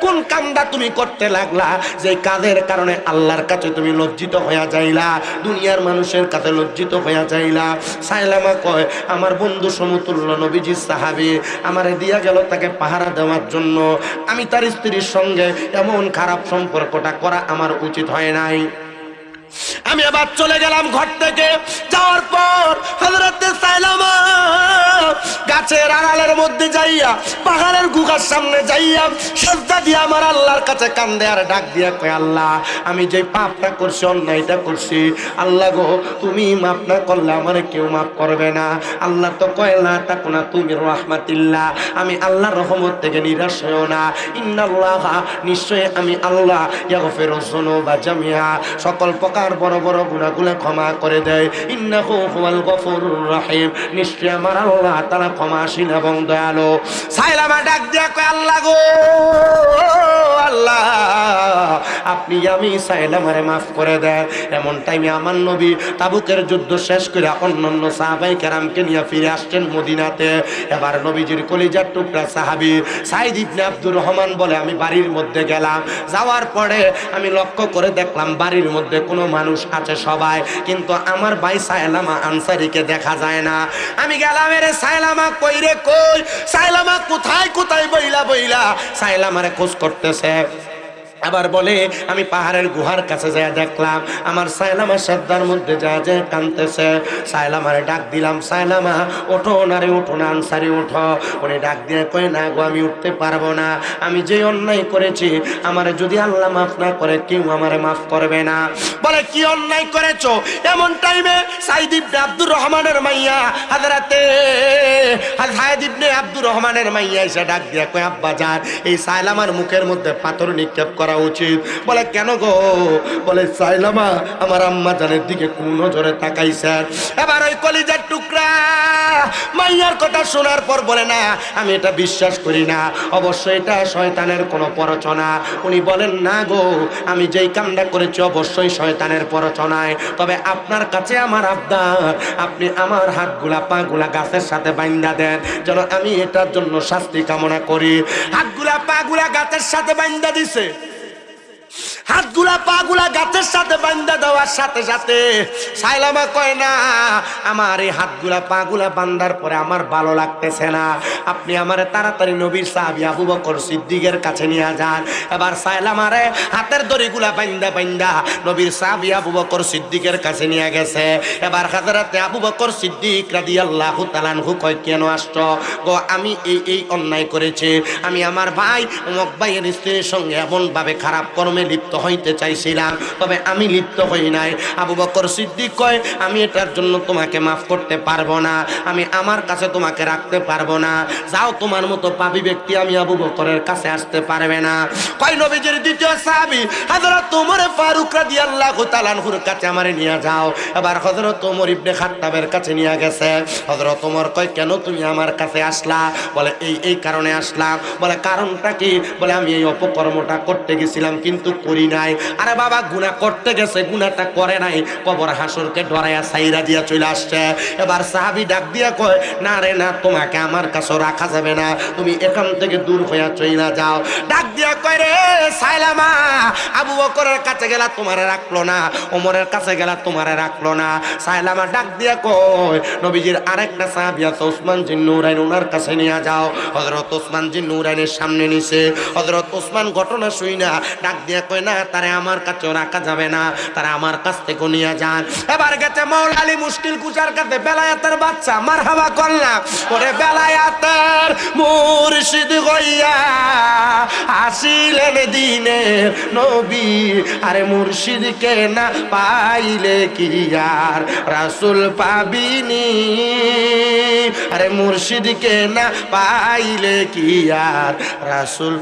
কোন কামটা তুমি করতে লাগলা যে কাজের কারণে আল্লাহর কাছে তুমি লজ্জিত হইয়া যাইলা, দুনিয়ার মানুষের কাছে লজ্জিত হইয়া যাইলা? সাইলামা কয় আমার বন্ধু সমতুল্য নবীজির সাহাবী আমারে দিয়া গেল তাকে পাহারা দেওয়ার জন্য, আমি তার স্ত্রীর সঙ্গে এমন খারাপ সম্পর্কটা করা আমার উচিত হয় নাই। আমি আবার চলে গেলাম ঘর থেকে। যাওয়ার পর হযরতে সাইলামা গাছের আড়ালের মধ্যে যাইয়া পাহাড়ের গুহার সামনে যাইয়া সিজদা দিয়া আমার আল্লাহর কাছে কান্দে আর ডাক দিয়া কয় আল্লাহ আমি যে পাপটা করছি, অন্যায়টা করছি, আল্লাহ গো তুমি মাফ না করলে আমারে কেউ মাফ করবে না। আল্লাহ তো কয় লা তাকুনা তুমি রাহমাতিল্লাহ, আমি আল্লাহর রহমত থেকে নিরাশ হইও না। ইন্নাল্লাহা নিশ্চয় আমি আল্লাহ ইয়াগফিরুয যুনুবা জামিআ সকল প্রকার বড় বড় গুনাহগুলো ক্ষমা করে দেয়। ইন্নাহু হুয়াল গফুরুর রহিম নিশ্চয় আমার আল্লাহ তাআলা ক্ষমাশীল এবং দয়ালু। সাইলামা ডাক দিয়া কয় আল্লাহ গো আল্লাহ আপনি আমি সাইলামারে মাফ করে দেন। এমন টাইমে আমার নবী তাবুকের যুদ্ধ শেষ করে অন্যান্য সাহাবায়ে কেরামকে নিয়ে ফিরে আসছেন মদিনাতে। এবার নবীজির কলিজার টুকরা সাহাবী সাইদ ইবনে আব্দুর রহমান বলে আমি বাড়ির মধ্যে গেলাম, যাওয়ার পরে আমি লক্ষ্য করে দেখলাম বাড়ির মধ্যে কোনো মানুষ আছে সবাই, কিন্তু আমার ভাই সাইলামা আনসারীকে দেখা যায় না। আমি গেলাম, এরে সাইলামা কই রে কই, সাইলামা কোথায় কোথায় বইলা বইলা সাইলামারে খোঁজ করতেছে। আবার বলে আমি পাহাড়ের গুহার কাছে যায় দেখলাম আমার সাইলামা শ্রদ্ধার মধ্যে যা যে কাঁদতেছে। সাইলামারে ডাক দিলাম, সাইলামা ওঠো না রে, ওঠো না আনসারি ওঠো। উনি ডাক দিয়ে কয় না গো আমি উঠতে পারবো না, আমি যে অন্যায় করেছি আমারে যদি আল্লাহ মাফ না করে কেউ আমারে মাফ করবে না। বলে কি অন্যায় করেছো? এমন টাইমে সাইদ ইবনে আব্দুর রহমানের মাইয়া হযরতে সাইদ ইবনে আব্দুর রহমানের মাইয়া এসে ডাক দিয়ে কয় আব্বা জান এই সাইলামার মুখের মধ্যে পাথর নিক্ষেপ করা উচিত। বলে কেন গো? বলে সাইলামা আমার আম্মা জানের দিকে কোন নজরে তাকাইছেন। এবার ওই কলিজার টুকরা মাইয়ার কথা শোনার পর বলে না আমি এটা বিশ্বাস করি না, অবশ্যই এটা শয়তানের কোনো প্ররোচনা। উনি বলেন না গো আমি যেই কামটা করেছি অবশ্যই শয়তানের প্ররোচনায়, তবে আপনার কাছে আমার আবদার আপনি আমার হাতগুলা পাগুলা গাছের সাথে বাইন্ধা দেন যেন আমি এটার জন্য শাস্তি কামনা করি। হাতগুলা পাগুলা গাছের সাথে বাইন্ধা দিছে। হাতগুলা পাগুলা গাছের সাথে বান্ধা দেওয়ার সাথে সাথে সাইলামা কয় না আমার এই হাতগুলা পাগুলা বান্ধার পরে আমার ভালো লাগতেছে না, আপনি আমারে তাড়াতাড়ি নবীর সাহাবী আবু বকর সিদ্দিকের কাছে নিয়ে যান। এবার সাইলামারে হাতের দড়িগুলা বান্ধা বান্ধা নবীর সাহাবী আবু বকর সিদ্দিকের কাছে নিয়ে গেছে। এবার হযরতে আবু বকর সিদ্দিক রাদিয়াল্লাহু তাআলা আনহু কয় কেন আসছো গো? আমি এই অন্যায় করেছি, আমি আমার ভাই অমুক ভাইয়ের স্ত্রীর সঙ্গে এমন ভাবে খারাপ কর্মে লিপ্ত হইতে চাইছিলাম, তবে আমি লিপ্ত হই নাই। আবু বকর সিদ্দিক কয় আমি এটার জন্য তোমাকে মাফ করতে পারবো না, আমি আমার কাছে তোমাকে রাখতে পারবো না, যাও তোমার মতো পাপী ব্যক্তি আমি আবু বকরের কাছে আসতে পারবে না। কয় নবীজির দ্বিতীয় সাহাবী হযরত ওমর ফারুক রাদিয়াল্লাহু তাআলা আনহুর কাছে আমারে নিয়ে যাও। এবার হযরত ওমর ইবনে খাত্তাবের কাছে নিয়ে গেছে। হযরত ওমর কয় কেন তুমি আমার কাছে আসলা? বলে এই কারণে আসলাম। বলে কারণটা কি? বলে আমি এই অপকর্মটা করতে গেছিলাম কিন্তু করি নাই। আরে বাবা গুনাহ করতে গেছে, গুনাহটা করে নাই, কবর হাসরকে ডরাইয়া সাইরা দিয়া চলে আসছে। এবার সাহাবী ডাক দিয়া কয় না রে না, তোমাকে আমার কাছে রাখা যাবে না, তুমি এখান থেকে দূর হইয়া চইলা যাও। ডাক দিয়া কয় রে সাইলামা আবু বকরের কাছে গেলা তোমারে রাখলো না, ওমরের কাছে গেলা তোমারে রাখলো না। সাইলামা ডাক দিয়া কয় নবীজির আরেকটা সাহাবী আছে ওসমান জিন নুরাইন, ওনার কাছে নিয়ে যাও। হযরত ওসমান জিন নুরাইনের সামনে নিছে। হযরত ওসমান ঘটনা শুই না ডাক দিয়া কয় না তারে আমার কাছেও রাখা যাবে না, তারা আমার কাছ থেকে নিয়ে যান। এবার গেছে মাওলা আলী মুশকিল কুচার কাছে বেলায়েতের বাচ্চা মারহাবা করলাম। ওরে বেলায়েতের মুর্শিদ হইয়া আসিলেন দিনের নবী, আরে মুর্শিদকে না পাইলে কি আর রাসূল পাবিনি, আরে মুর্শিদকে না পাইলে কি আর রাসূল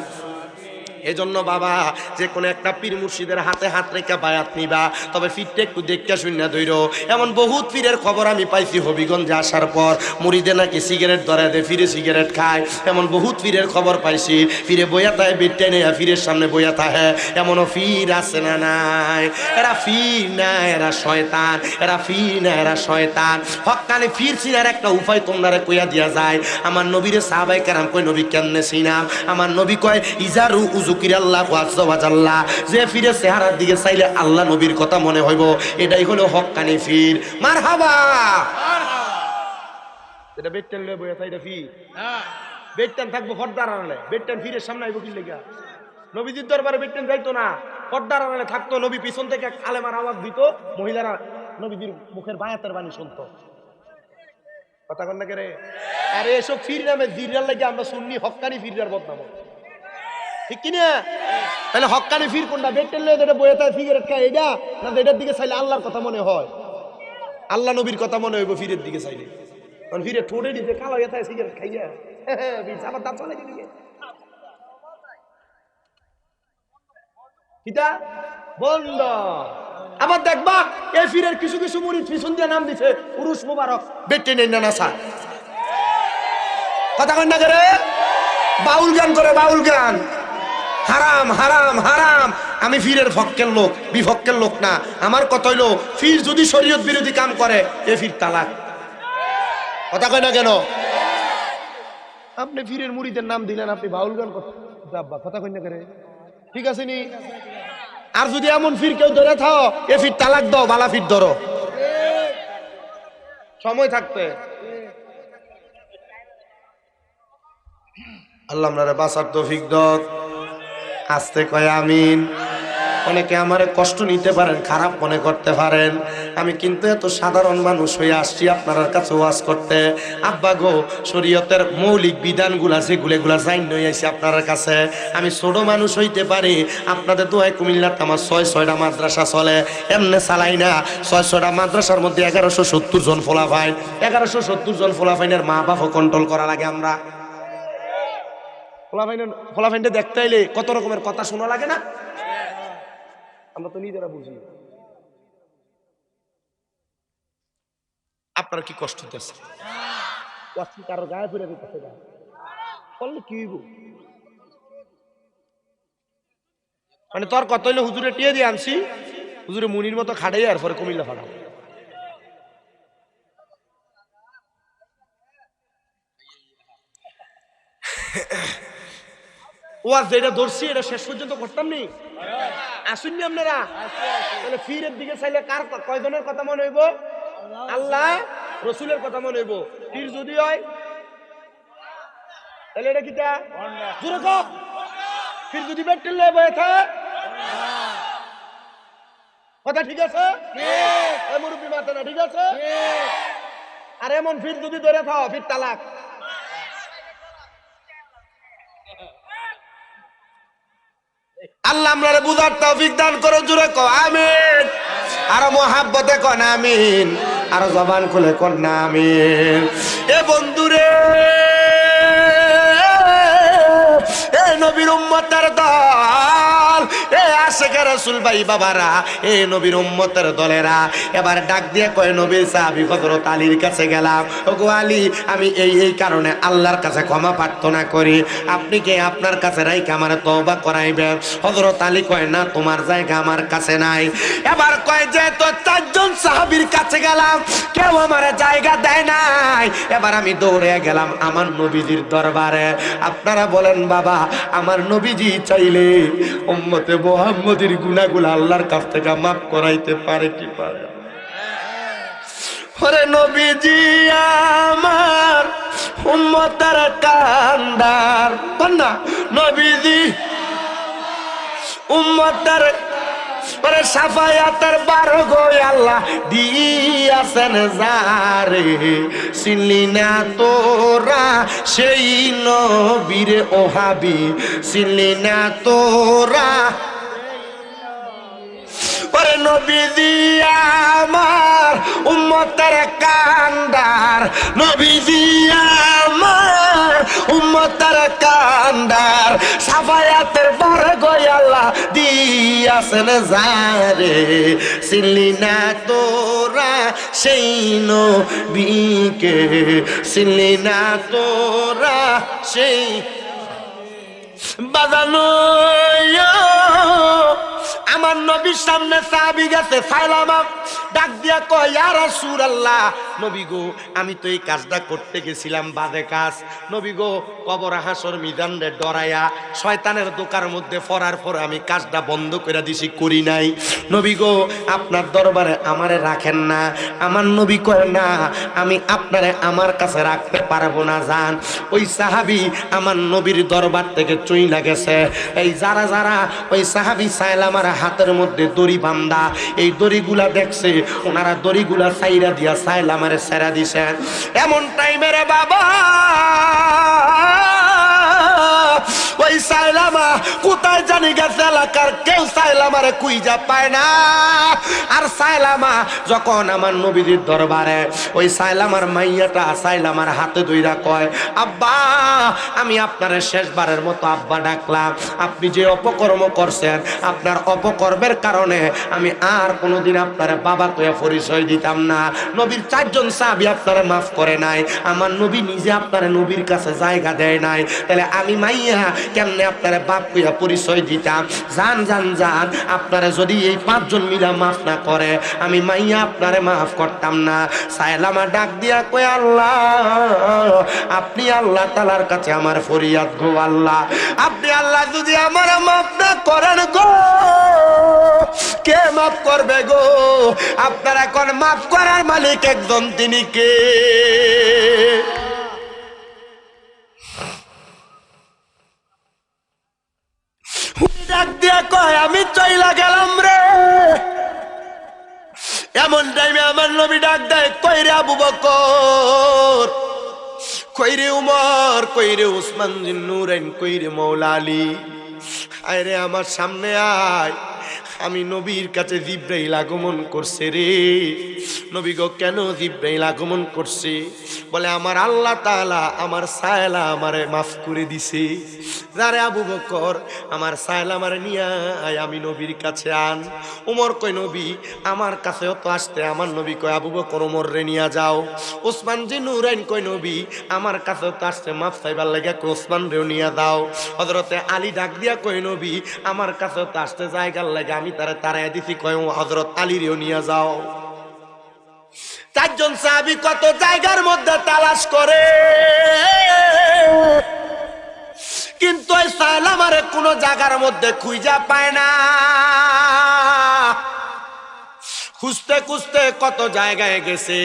এজন্য বাবা যে কোনো একটা পীর মুর্শিদের হাতে হাত রেখে বায়াত নিবা, তবে ফিরটা একটু দেখতে শুনিয়া ধইরো। এমন বহুত পীরের খবর আমি পাইছি হবিগঞ্জে আসার পর, মুড়িদে নাকি সিগারেট ধরে দেয়, ফিরে সিগারেট খায়। এমন বহুত পীরের খবর পাইছি, ফিরে বইয়া থাকে বেটে নেই, ফিরের সামনে বইয়া থাকে। এমনও ফির আছে না নাই? এরা ফির না, এরা শয়তান। এরা ফির না, এরা শয়তান। হক্কানি ফির চিনার একটা উপায় তোমরা কইয়া দিয়া যায়। আমার নবীরে সাহাবায়ে কেরাম কই নবী কেমনে চিনাম? আমার নবী কয় ইজারু উযুকিরাল্লাহু আযজা ওয়া জাল্লা, যে ফিরে চেহারার দিকে চাইলে আল্লাহ নবীর কথা মনে হইব, এটাই হলো হক্কানি ফির। মারহাবা। এটা বেটটেন লয়ে বইয়া থাকে, এটা ফির না। বেটটেন থাকবো পর্দার আড়ালে, বেটটেন ফিরের সামনে আইব কি লেগা? নবীজির দরবারে বেটটেন যাইতো না, পর্দার আড়ালে থাকতো। নবী পিছন থেকে আলেমার আওয়াজ দিত, মহিলারা নবীজির মুখের বায়াতের বাণী শুনতো। কথা কন না কে রে? আরে এসব ফির নামে জিরার লাগে আমরা শুননি হক্কানি ফিরার বদনাম, ঠিক কিনা? তাহলে হক্কানি ফির কোনটা? বেটটেন লয়ে যেটা বইয়া থাকে সিগারেট খায় এইটা, না এটার দিকে চাইলে আল্লাহর কথা মনে হয়, আল্লাহ নবীর কথা মনে হইব ফিরের দিকে চাইলে? কারণ ফিরে ঠোঁটে দিতে কালো হয়ে থাকে সিগারেট খাইয়া, আমার দাঁত চলে গেছে কিটা বন্ধ। আবার দেখবা এই ফিরের কিছু কিছু মুরিদ পিছন দিয়ে নাম দিছে উরুস মুবারক, বেটে নেই না স্যার। কথা কন না করে, বাউল গান করে, বাউল গান। হারাম হারাম হারাম। আমি ফিরের পক্ষের লোক, বিপক্ষের লোক না। আমার কথা হইলো ফির যদি শরীয়ত বিরোধী কাম করে, এ ফির তালাক। কথা কয় না কেন? আপনি ফিরের মুরিদের নাম দিলেন, আপনি বাউল গান করতে, কথা কই না করে, ঠিক আছে নি? আর যদি এমন ফির কেউ ধরে থাও, এ ফির তালাক দাও, বালা ফির ধরো, সময় থাকতে। আল্লাহ আপনারা বাঁচার তৌফিক দাও। আস্তে কয় আমিন। অনেকে আমারে কষ্ট নিতে পারেন, খারাপ মনে করতে পারেন, আমি কিন্তু এত সাধারণ মানুষ হয়ে আসছি আপনার কাছে ওয়াজ করতে। আব্বা গো, শরীয়তের মৌলিক বিধানগুলা যেগুলা জাইন নই আইছি আপনার কাছে। আমি ছোট মানুষ হইতে পারি, আপনাদের দোয়ায় কুমিল্লাতে আমার 6-6টা মাদ্রাসা চলে। এমনে চালাই না, 6-6টা মাদ্রাসার মধ্যে 1170 জন ফলাফাইন। 1170 জন ফলাফাইনের মা বাপও কন্ট্রোল করা লাগে। আমরা ফলাফাইনটা দেখতে এলে কত রকমের কথা শোনা লাগে না? আমরা তো নিজেরা বুঝি। আপনার কি কষ্ট হচ্ছে? কারো গায়ে ফিরে দিতেছে না, বললে কি হইব? মানে তোর কত হইলে হুজুরে টিয়ে দিয়ে আনছি, হুজুরে মুনির মতো খাড়াই আর পরে কুমিল্লা ফাড়া। ওয়াজ যেটা ধরছি এটা শেষ পর্যন্ত করতাম নি, আসুননি আপনারা? তাহলে ফিরের দিকে চাইলে কার কয়জনের কথা মনে হইব? আল্লাহ রসুলের কথা মনে হইব। ফির যদি হয় তাহলে এটা কিটা? ফির যদি বেটেল বয়ে থাকে কথা ঠিক আছে, মুরব্বী মাথা না ঠিক আছে। আর এমন ফির যদি ধরে খাও, ফির তালাক। আল্লাহ আমরা বুঝার তৌফিক দান করো, জুড়ে কও আমিন। আরো মোহাব্বতে কন আমিন, আরো জবান খুলে কন না আমিন। এ বন্ধুরে, এ নবীর উম্মতের দল, এ আশিকে রাসূল ভাই বাবারা, এ নবীর উম্মতের দলেরা, এবার ডাক দিয়ে কয় নবীর সাহাবী হযরত আলীর কাছে গেলাম। ওগো আলী, আমি এই কারণে আল্লাহর কাছে ক্ষমা প্রার্থনা করি, আপনি কি আপনার কাছে রাইখা আমার তওবা করাইবেন? হযরত আলী কয় না, তোমার জায়গা আমার কাছে নাই। এবার কয় যে তো 4 জন সাহাবীর কাছে গেলাম, কেউ আমার জায়গা দেয় নাই। এবার আমি দৌড়ে গেলাম আমার নবীজির দরবারে। আপনারা বলেন বাবা, আমার নবীজি চাইলে উম্মতে মুহাম্মদের গুনাহগুলো আল্লাহর কাছ থেকে মাফ করাইতে পারে কি পারে? ওরে নবীজি আমার উম্মতের কান্দার, না নবীজি উম্মতের পরে সাফায়াতের বারো গো আল্লাহ দিয়াছেন যারে, চিনলি না তোরা সেই নবীরে ও হাবি, চিনলি না তোরা। পরে নবীজি আমার উম্মতের কান্দার, নবীজি আমার উম্মতের কান্দার, সাফায়াতের বারো আছেন যারে চিনলি না তোরা সেই নবীকে চিনলি না তোরা সেই বাজানো আমার নবীর সামনে সাহাবী গেছে সাইলামা ডাক দিয়া কয় ইয়া রাসূলুল্লাহ নবী গো আমি তো এই কাজটা করতে গেছিলাম বাজে কাজ নবী গো কবর হাসর মিজানে ডরায়া শয়তানের দোকার মধ্যে পড়ার পর আমি কাজটা বন্ধ করে দিছি করি নাই নবী গো আপনার দরবারে আমারে রাখেন না আমার নবী কয় না আমি আপনারে আমার কাছে রাখতে পারবো না জান ওই সাহাবী আমার নবীর দরবার থেকে চইলা গেছে এই যারা যারা ওই সাহাবী সাইলামার হাতের মধ্যে দড়ি বাঁধা এই দড়িগুলা দেখছে ওনারা দড়িগুলা সাইরা দিয়া সাইলামারে সেরা দিছে এমন টাইমে রে বাবা ওই সাইলামা কোথায় জানি গেছে এলাকার কেউ সাইলামারে কুইজা পায় না আর সাইলামা যখন আমার নবীর দরবারে ওই সাইলামার মাইয়াটা সাইলামার হাতে ধইরা কয় আব্বা আমি আপনারে শেষবারের মতো আব্বা ডাকলাম আপনি যে অপকর্ম করছেন আপনার অপকর্মের কারণে আমি আর কোনোদিন আপনারে বাবা কইয়া পরিচয় দিতাম না নবীর চারজন সাহাবী আপনারে মাফ করে নাই আমার নবী নিজে আপনারে নবীর কাছে জায়গা দেয় নাই তাহলে আমি মাইয়া কেমনে আপনারে বাপ কইয়া পরিচয় দিতাম জান জান জান আপনারে যদি এই পাঁচজন মিলা মাফ না করে আমি মাইয়া আপনারে মাফ করতাম না সাইলামা ডাক দিয়া কয় আল্লাহ আপনি আল্লাহ তাআলার কাছে আমার ফরিয়াদ গো আল্লাহ আপনি আল্লাহ যদি আমার মাফ না করেন গো কে মাফ করবে গো আপনারা এখন মাফ করার মালিক একজন তিনি কে ডাক দিয়া কয় আমি চইলা গেলাম রে এমন টাইমে আমার নবী ডাক দেয় কইরে আবু বকর কইরে উমর কইরে উসমান জিন নূরাইন কইরে মাওলা আলী আরে আমার সামনে আয় আমি নবীর কাছে জিব্রাইল আগমন করছে রে নবী গো কেন জিব্রাইল আগমন করছে বলে আমার আল্লাহ তাআলা আমার সায়লা আমারে মাফ করে দিছে যারে আবু বকর আমার সায়লা আমারে নিয়ে আয় আমি নবীর কাছে আন উমর কই নবী আমার কাছেও তো আসতে আমার নবী কয় আবু বকর উমর রে নিয়ে যাও উসমান জি নূরাইন কই নবী আমার কাছেও তো আসতে মাফ চাইবার লাগা কই উসমান রেও নিয়ে দাও হযরতে আলী ডাক দিয়া কই নবী আমার কাছেও তো আসতে জায়গার লাগা আমি তারে তারায় দিছি কয় হযরত আলী রেও নিয়ে যাও চারজন সাহাবী কত জায়গার মধ্যে তালাশ করে কিন্তু ওই সাইলামারে কোন জায়গার মধ্যে খুঁজা পায় না খুঁজতে খুঁজতে কত জায়গায় গেছে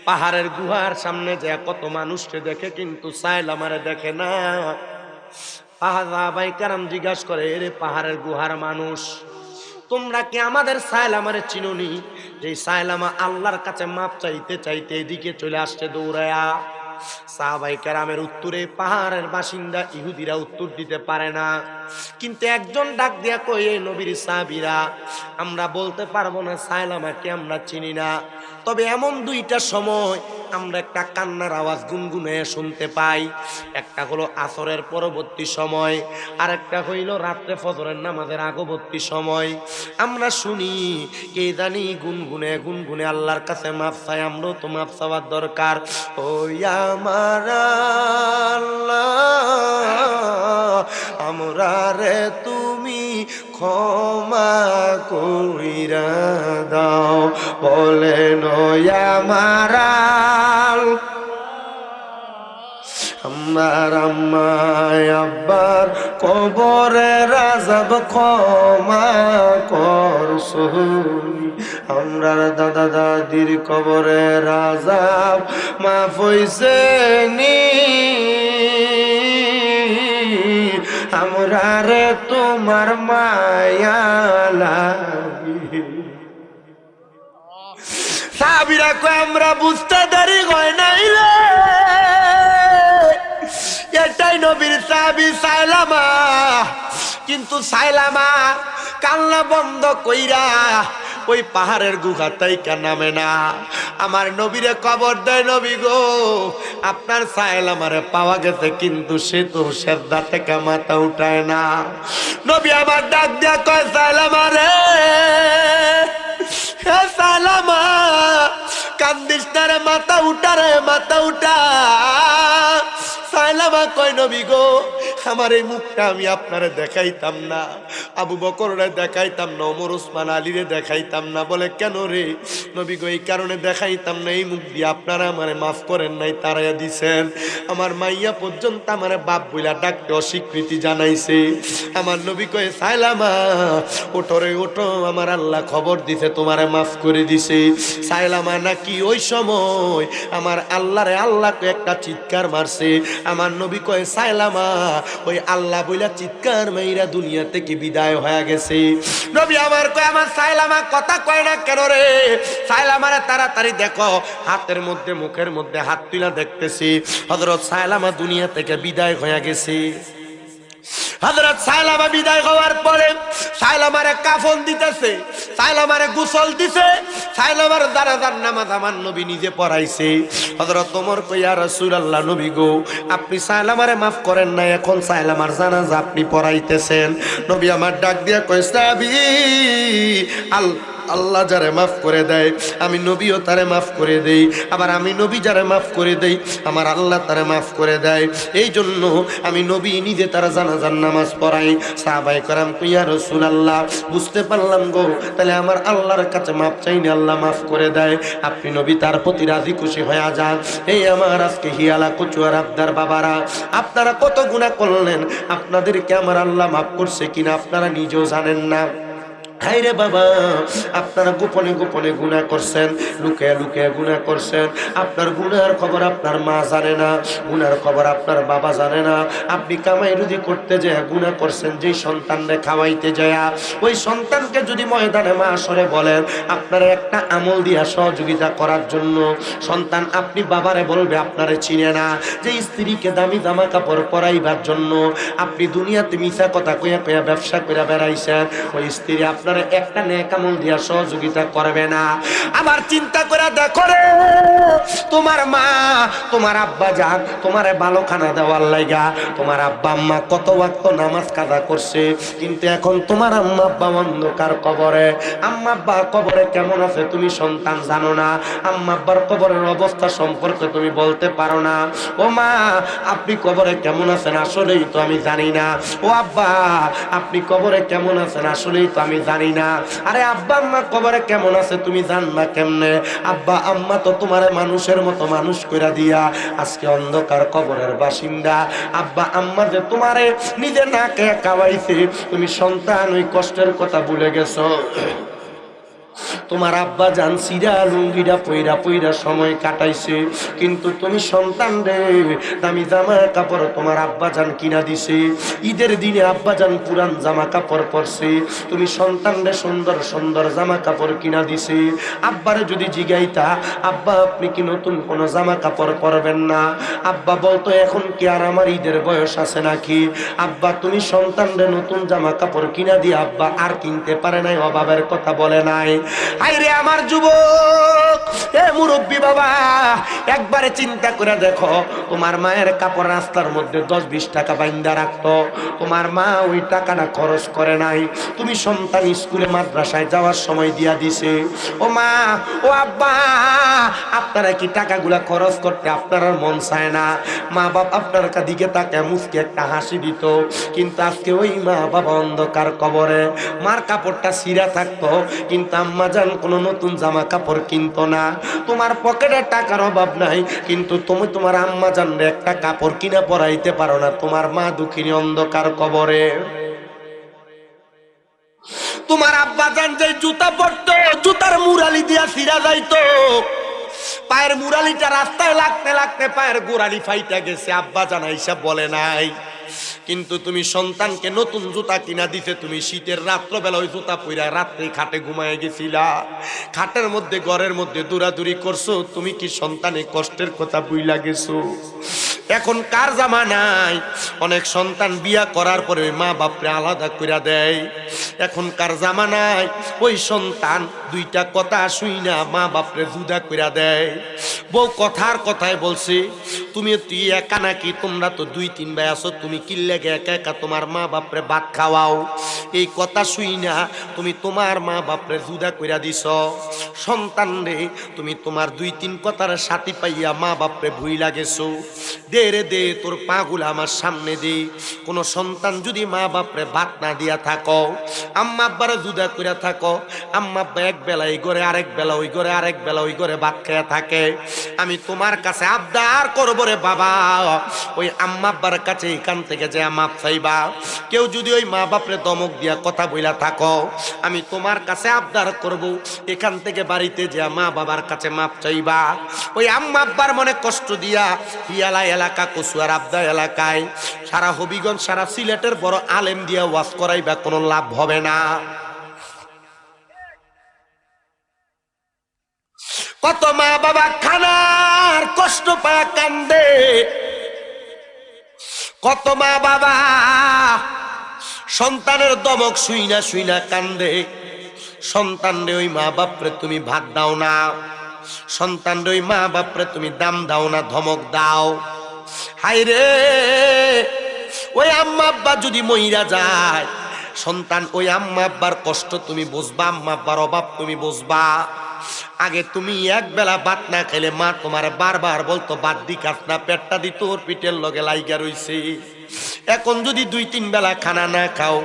পাহাড়ের গুহার সামনে যে কত মানুষকে দেখে কিন্তু সাইলামারে দেখে না সাহাবায়ে কেরাম জিজ্ঞাসা করে এরে পাহাড়ের গুহার মানুষ তোমরা কি আমাদের সাইলামারে চিনোনি যে সাইলামা আল্লাহর কাছে মাপ চাইতে চাইতে এদিকে চলে আসছে দৌড়ায়া সাহাবায়ে কেরামের উত্তরে পাহাড়ের বাসিন্দা ইহুদিরা উত্তর দিতে পারে না কিন্তু একজন ডাক দিয়া কয় এই নবীর সাহাবীরা আমরা বলতে পারবো না সাইলামাকে আমরা চিনি না তবে এমন দুইটা সময় আমরা একটা কান্নার আওয়াজ গুনগুনে শুনতে পাই একটা হলো আসরের পরবর্তী সময় আর একটা হইল রাতে ফজরের নামাজের আগবর্তী সময় আমরা শুনি কে জানি গুনগুনে গুনগুনে আল্লাহর কাছে মাফ চাই আমরাও তো মাফ চাওয়ার দরকার ও আমার আল্লাহ আমরা রে তুমি ক্ষমা কইরা দাও বলেন আমার আমার আম্মায় আব্বার কবরের আযাব ক্ষমা করছো আমরার দাদা দাদির কবরের আযাব মাফ হইছে নি আমরা রে তোমার মায়া লাগি সাহাবীরা কয় আমরা বুঝতে দেরি হয় নাই রে এটাই নবীর সাহাবী সাইলামা কিন্তু সাইলামা কান্না বন্ধ কইরা ওই পাহাড়ের গুহা থেকে নামে না, আমার নবীরে কবর দেয়। নবী গো, আপনার সাইলামারে পাওয়া গেছে, কিন্তু সে তো সেজদা থেকে মাথা উঠায় না। নবী আমার ডাক দিয়া কয়, সাইলামা রে, হে সাইলামা, কান্দিস না রে, মাথা উঠা রে, মাথা উঠা। সাইলামা কয়, নবী গো, আমার এই মুখটা আমি আপনারে দেখাইতাম না, আবু বকরে দেখাইতাম না, ওমর ওসমান আলীরে দেখাইতাম না। বলে কেন রে? নবী গো, এই কারণে দেখাইতাম না, এই মুখ দিয়ে আপনারা আমারে মাফ করেন নাই, তারাইয়া দিছেন। আমার মাইয়া পর্যন্ত আমারে বাপ বইলা ডাকতে অস্বীকৃতি জানাইছে। আমার নবী কয়ে, সাইলামা ওঠো রে ওঠো, আমার আল্লাহ খবর দিছে তোমারে মাফ করে দিছে। সাইলামা নাকি ওই সময় আমার আল্লাহরে আল্লাহকে একটা চিৎকার মারছে। আমার নবী কয়ে, সাইলামা ওই আল্লাহ বইলা চিৎকার মাইরা দুনিয়া থেকে বিদায় হয়ে গেছে। নবী আমার কয়, আমার সাইলামা কথা কয় না কেন রে? সাইলামারে তাড়াতাড়ি দেখো। হাতের মধ্যে মুখের মধ্যে হাত তুলা দেখতেছি, হযরত সাইলামা দুনিয়া থেকে বিদায় হয়ে গেছে। হযরত সাইলামা বিদায় হওয়ার পরে সাইলামারে কাফন দিতেছে, সাইলামারে গোসল দিছে, সাইলামার জানাজার নামাজ আমার নবী নিজে পড়াইছে। হযরত ওমর কই, ইয়া রাসূলুল্লাহ, নবী গো, আপনি সাইলামারে মাফ করেন না, এখন সাইলামার জানাজা আপনি পড়াইতেছেন। নবী আমার ডাক দিয়া কয়, সাহাবী, আল্লাহ যারে মাফ করে দেয় আমি নবীও তারে মাফ করে দেই, আবার আমি নবী যারে মাফ করে দেই আমার আল্লাহ তারে মাফ করে দেয়। এই জন্য আমি নবী নিজে তারা জানাজার নামাজ পড়াই। সাহাবায়ে কেরাম কই, ইয়া রাসূলুল্লাহ, বুঝতে পারলাম গো, তাহলে আমার আল্লাহর কাছে মাফ চাইনি, আল্লাহ মাফ করে দেয়, আপনি নবী তার প্রতি রাজি খুশি হয়ে যান। এই আমার আজকে হিয়ালা কচুয়ার আবদার বাবারা, আপনারা কত গুনাহ করলেন, আপনাদেরকে আমার আল্লাহ মাফ করছে কিনা আপনারা নিজেও জানেন না। হায়রে বাবা, আপনারা গোপনে গোপনে গুনাহ করছেন, লুকিয়ে লুকিয়ে গুনাহ করছেন। আপনার গুনার খবর আপনার মা জানে না, গুনার খবর আপনার বাবা জানে না। আপনি কামাই রুজি করতে যায় গুনাহ করছেন, যেই সন্তানরে খাওয়াইতে যায় ওই সন্তানকে যদি ময়দানে মাশরে বলেন আপনার একটা আমল দিয়া সহযোগিতা করার জন্য, সন্তান আপনি বাবারে বলবে আপনারে চিনে না। যে স্ত্রীকে দামি জামা কাপড় পরাইবার জন্য আপনি দুনিয়াতে মিছা কথা কইয়া কইয়া ব্যবসা কইরা বেড়াইছেন, ওই স্ত্রী আপনার একটা নেক আমল দিয়া সহযোগিতা করবে না। আবার চিন্তা করে দেখো রে, তোমার মা তোমার আব্বা যান তোমারে ভালো খানা দেওয়ার লাইগা তোমার আব্বা আম্মা কত ওয়াক্ত নামাজ কাজা করছে, কিন্তু এখন তোমার আম্মা আব্বা অন্ধকার কবরে। আম্মা আব্বা কবরে কেমন আছে তুমি সন্তান জানো না, আম্মা আব্বার কবরের অবস্থা সম্পর্কে তুমি বলতে পারো না। ও মা, আপনি কবরে কেমন আছেন আসলেই তো আমি জানি না। ও আব্বা, আপনি কবরে কেমন আছেন আসলেই তো আমি জানি না। আরে আব্বা আম্মা কবরে কেমন আছে তুমি জানবা কেমনে? আব্বা আম্মা তো তোমার মানুষের মতো মানুষ কইরা দিয়া আজকে অন্ধকার কবরের বাসিন্দা। আব্বা আম্মা যে তোমারে নিজে না খেয়ে খাওয়াইছে, তুমি সন্তান ওই কষ্টের কথা ভুলে গেছো। তোমার আব্বা জান সিরা লুঙ্গিটা পইরা পইরা সময় কাটাইছে, কিন্তু তুমি সন্তান রে দামি জামা কাপড় তোমার আব্বা জান কিনা দিছে। ঈদের দিনে আব্বা জান পুরান জামা কাপড় পরছে, তুমি সন্তান রে সুন্দর সুন্দর জামা কাপড় কিনা দিছে। আব্বারে যদি জিগাইতা আব্বা আপনি কি নতুন কোন জামা কাপড় পরবেন না, আব্বা বলতো এখন কি আর আমার ঈদের বয়স আছে নাকি। আব্বা তুমি সন্তান রে নতুন জামা কাপড় কিনা দিয়ে আব্বা আর কিনতে পারে নাই, অভাবের কথা বলে নাই। আইরে আমার যুবক, এ মুরব্বী বাবা, একবারে চিন্তা করে দেখো, তোমার মায়ের কাপড় রাস্তার মধ্যে 10-20 টাকা বাইন্দা রাখতো, তোমার মা ওই টাকাটা খরচ করে নাই, তুমি সন্তান স্কুলে মাদ্রাসায় যাওয়ার সময় দিয়া দিছে। ও মা, ও আব্বা, আপনারা কি টাকাগুলা খরচ করতে আপনার মন চায় না? মা বাপ আপনার দিকে তাকে মুচকে একটা হাসি দিত, কিন্তু আজকে ওই মা বাবা অন্ধকার কবরে। মার কাপড়টা ছিঁড়া থাকতো, কিন্তু আম্মা জান কোনো নতুন জামা কাপড় কিনতো না। তোমার পকেটে টাকার অভাব নাই, কিন্তু তুমি তোমার আম্মা জান একটা কাপড় কিনা পরাইতে পারো না। তোমার মা দুঃখিনী অন্ধকার কবরে। তোমার আব্বা জান যে জুতা পরতো, জুতার মুরালি দিয়া ছিঁড়া যাইতো, পায়ের মুরালিটা রাস্তায় লাগতে লাগতে পায়ের গোড়ালি ফাইটা গেছে, আব্বা জান আইসা বলে নাই। কিন্তু তুমি সন্তানকে নতুন জুতা কিনা দিতে, তুমি শীতের রাত্রবেলা ওই জুতা পইরা রাত্রে খাটে ঘুমায় গেছিলা, খাটের মধ্যে ঘরের মধ্যে দৌড়াদৌড়ি করছো, তুমি কি সন্তানের কষ্টের কথা বুইলা গেছো? এখন কার জামানায় অনেক সন্তান বিয়া করার পরে মা বাপরে আলাদা কইরা দেয়। এখনকার জামানায় ওই সন্তান দুইটা কথা শুই না মা বাপরে জুদা কইরা দেয়। বউ কথার কথায় বলছে, তুই একা নাকি? তোমরা তো 2-3 ভাই আছো, তুমি কি লেগে একা একা তোমার মা বাপরে ভাত খাওয়াও? এই কথা শুই না তুমি তোমার মা বাপরে জুদা কইরা দিছ। সন্তান রে, তুমি তোমার 2-3 কথার সাথী পাইয়া মা বাপরে ভুইলা গেছো। দে রে দে, তোর পাগুলা আমার সামনে দে। কোন সন্তান যদি মা বাপরে ভাত না দিয়া থাকো, আম্মা আব্বারে জুদা কইরা থাকো, আম্মা আব্বা এক বেলা এই ঘরে, আরেক বেলা ওই ঘরে, আরেক বেলা ওই ঘরে ভাত খেয়ে থাকে, আমি তোমার কাছে আবদার করব রে বাবা, ওই আম্মা আব্বার কাছে এখান থেকে যে মাপ চাইবা। কেউ যদি ওই মা বাপরে দমক দিয়া কথা বইলা থাকো, আমি তোমার কাছে আবদার করব, এখান থেকে বাড়িতে যে মা বাবার কাছে মাপ চাইবা। ওই আম্মা আব্বার মনে কষ্ট দিয়া হিয়ালা এলাকা, কচুয়ার আবদা এলাকায় সারা হবিগঞ্জ, সারা সিলেটের বড় আলেম দিয়া ওয়াজ করাইবা, কোনো লাভ হবে না। কত মা বাবা খানার কষ্ট পায় কান্দে, কত মা বাবা সন্তানের দমক শুইনা শুইনা কান্দে। সন্তান রে, ওই মা বাপরে তুমি ভাত দাও না, সন্তান রে ওই মা বাপরে তুমি দাম দাও না, ধমক দাও। হায় রে, ওই আম্মা আব্বা যদি মইরা যায়, সন্তান ওই আম্মা আব্বার কষ্ট তুমি বুঝবা, আম্মা আব্বার অভাব তুমি বুঝবা। আগে তুমি এক বেলা ভাত না খেলে মা তোমার বারবার বলতো ভাত দি খাস না, পেটটা দি তোর পিঠের লগে লাইগা রইছে। এখন যদি 2-3 বেলা খানা না খাও,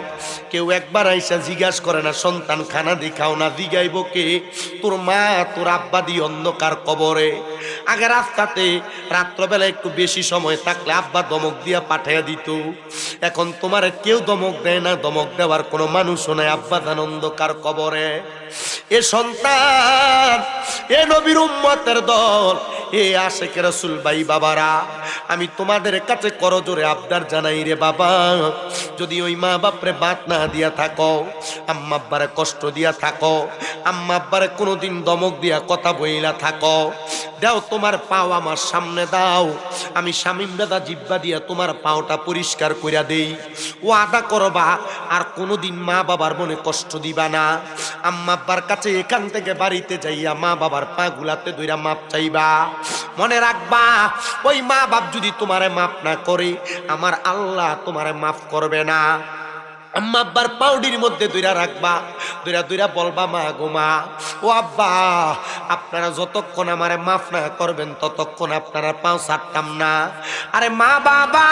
কেউ একবার আইসা জিজ্ঞাসা করে না সন্তান খানা দি খাও না, জিগাইব কে? তোর মা তোর আব্বা দি অন্ধকার কবরে। আগে রাস্তাতে রাত্রবেলা একটু বেশি সময় থাকলে আব্বা দমক দিয়া পাঠাইয়া দিত, এখন তোমার কেউ দমক দেয় না, দমক দেওয়ার কোনো মানুষও নাই, আব্বা জান অন্ধকার কবরে। এ সন্তান, এ নবীর উম্মতের দল, এ আশেকের রাসূল ভাই বাবারা, আমি তোমাদের কাছে করজোরে আবদার জানাই রে বাবা, যদি ওই মা বাপরে ভাত না দিয়া থাকো, আম্মা আব্বারে কষ্ট দিয়া থাকো, আম্মা আব্বারে কোনোদিন দমক দিয়া কথা বইলা থাকো, দাও তোমার পাও আমার সামনে দাও, আমি শামিম দাদা জিব্বা দিয়া তোমার পাওটা পরিষ্কার কইরা দেই। ও আদা করবা আর কোনোদিন মা বাবার মনে কষ্ট দিবা না। আম্মা আব্বার কাছে এখান থেকে বাড়িতে যাইয়া মা বাবার পা গুলাতে ধইরা মাপ চাইবা। মনে রাখবা, ওই মা বাপ যদি তোমারে মাপ না করে, আমার আল্লাহ তোমারে মাফ করবে না। আম্মা আব্বার পাউডির মধ্যে দুইরা রাখবা, দুইরা বলবা, মা গো মা, ও আব্বা, আপনারা যতক্ষণ আমারে মাফ না করবেন ততক্ষণ আপনারা পাও ছাড়তাম না। আরে মা বাবা,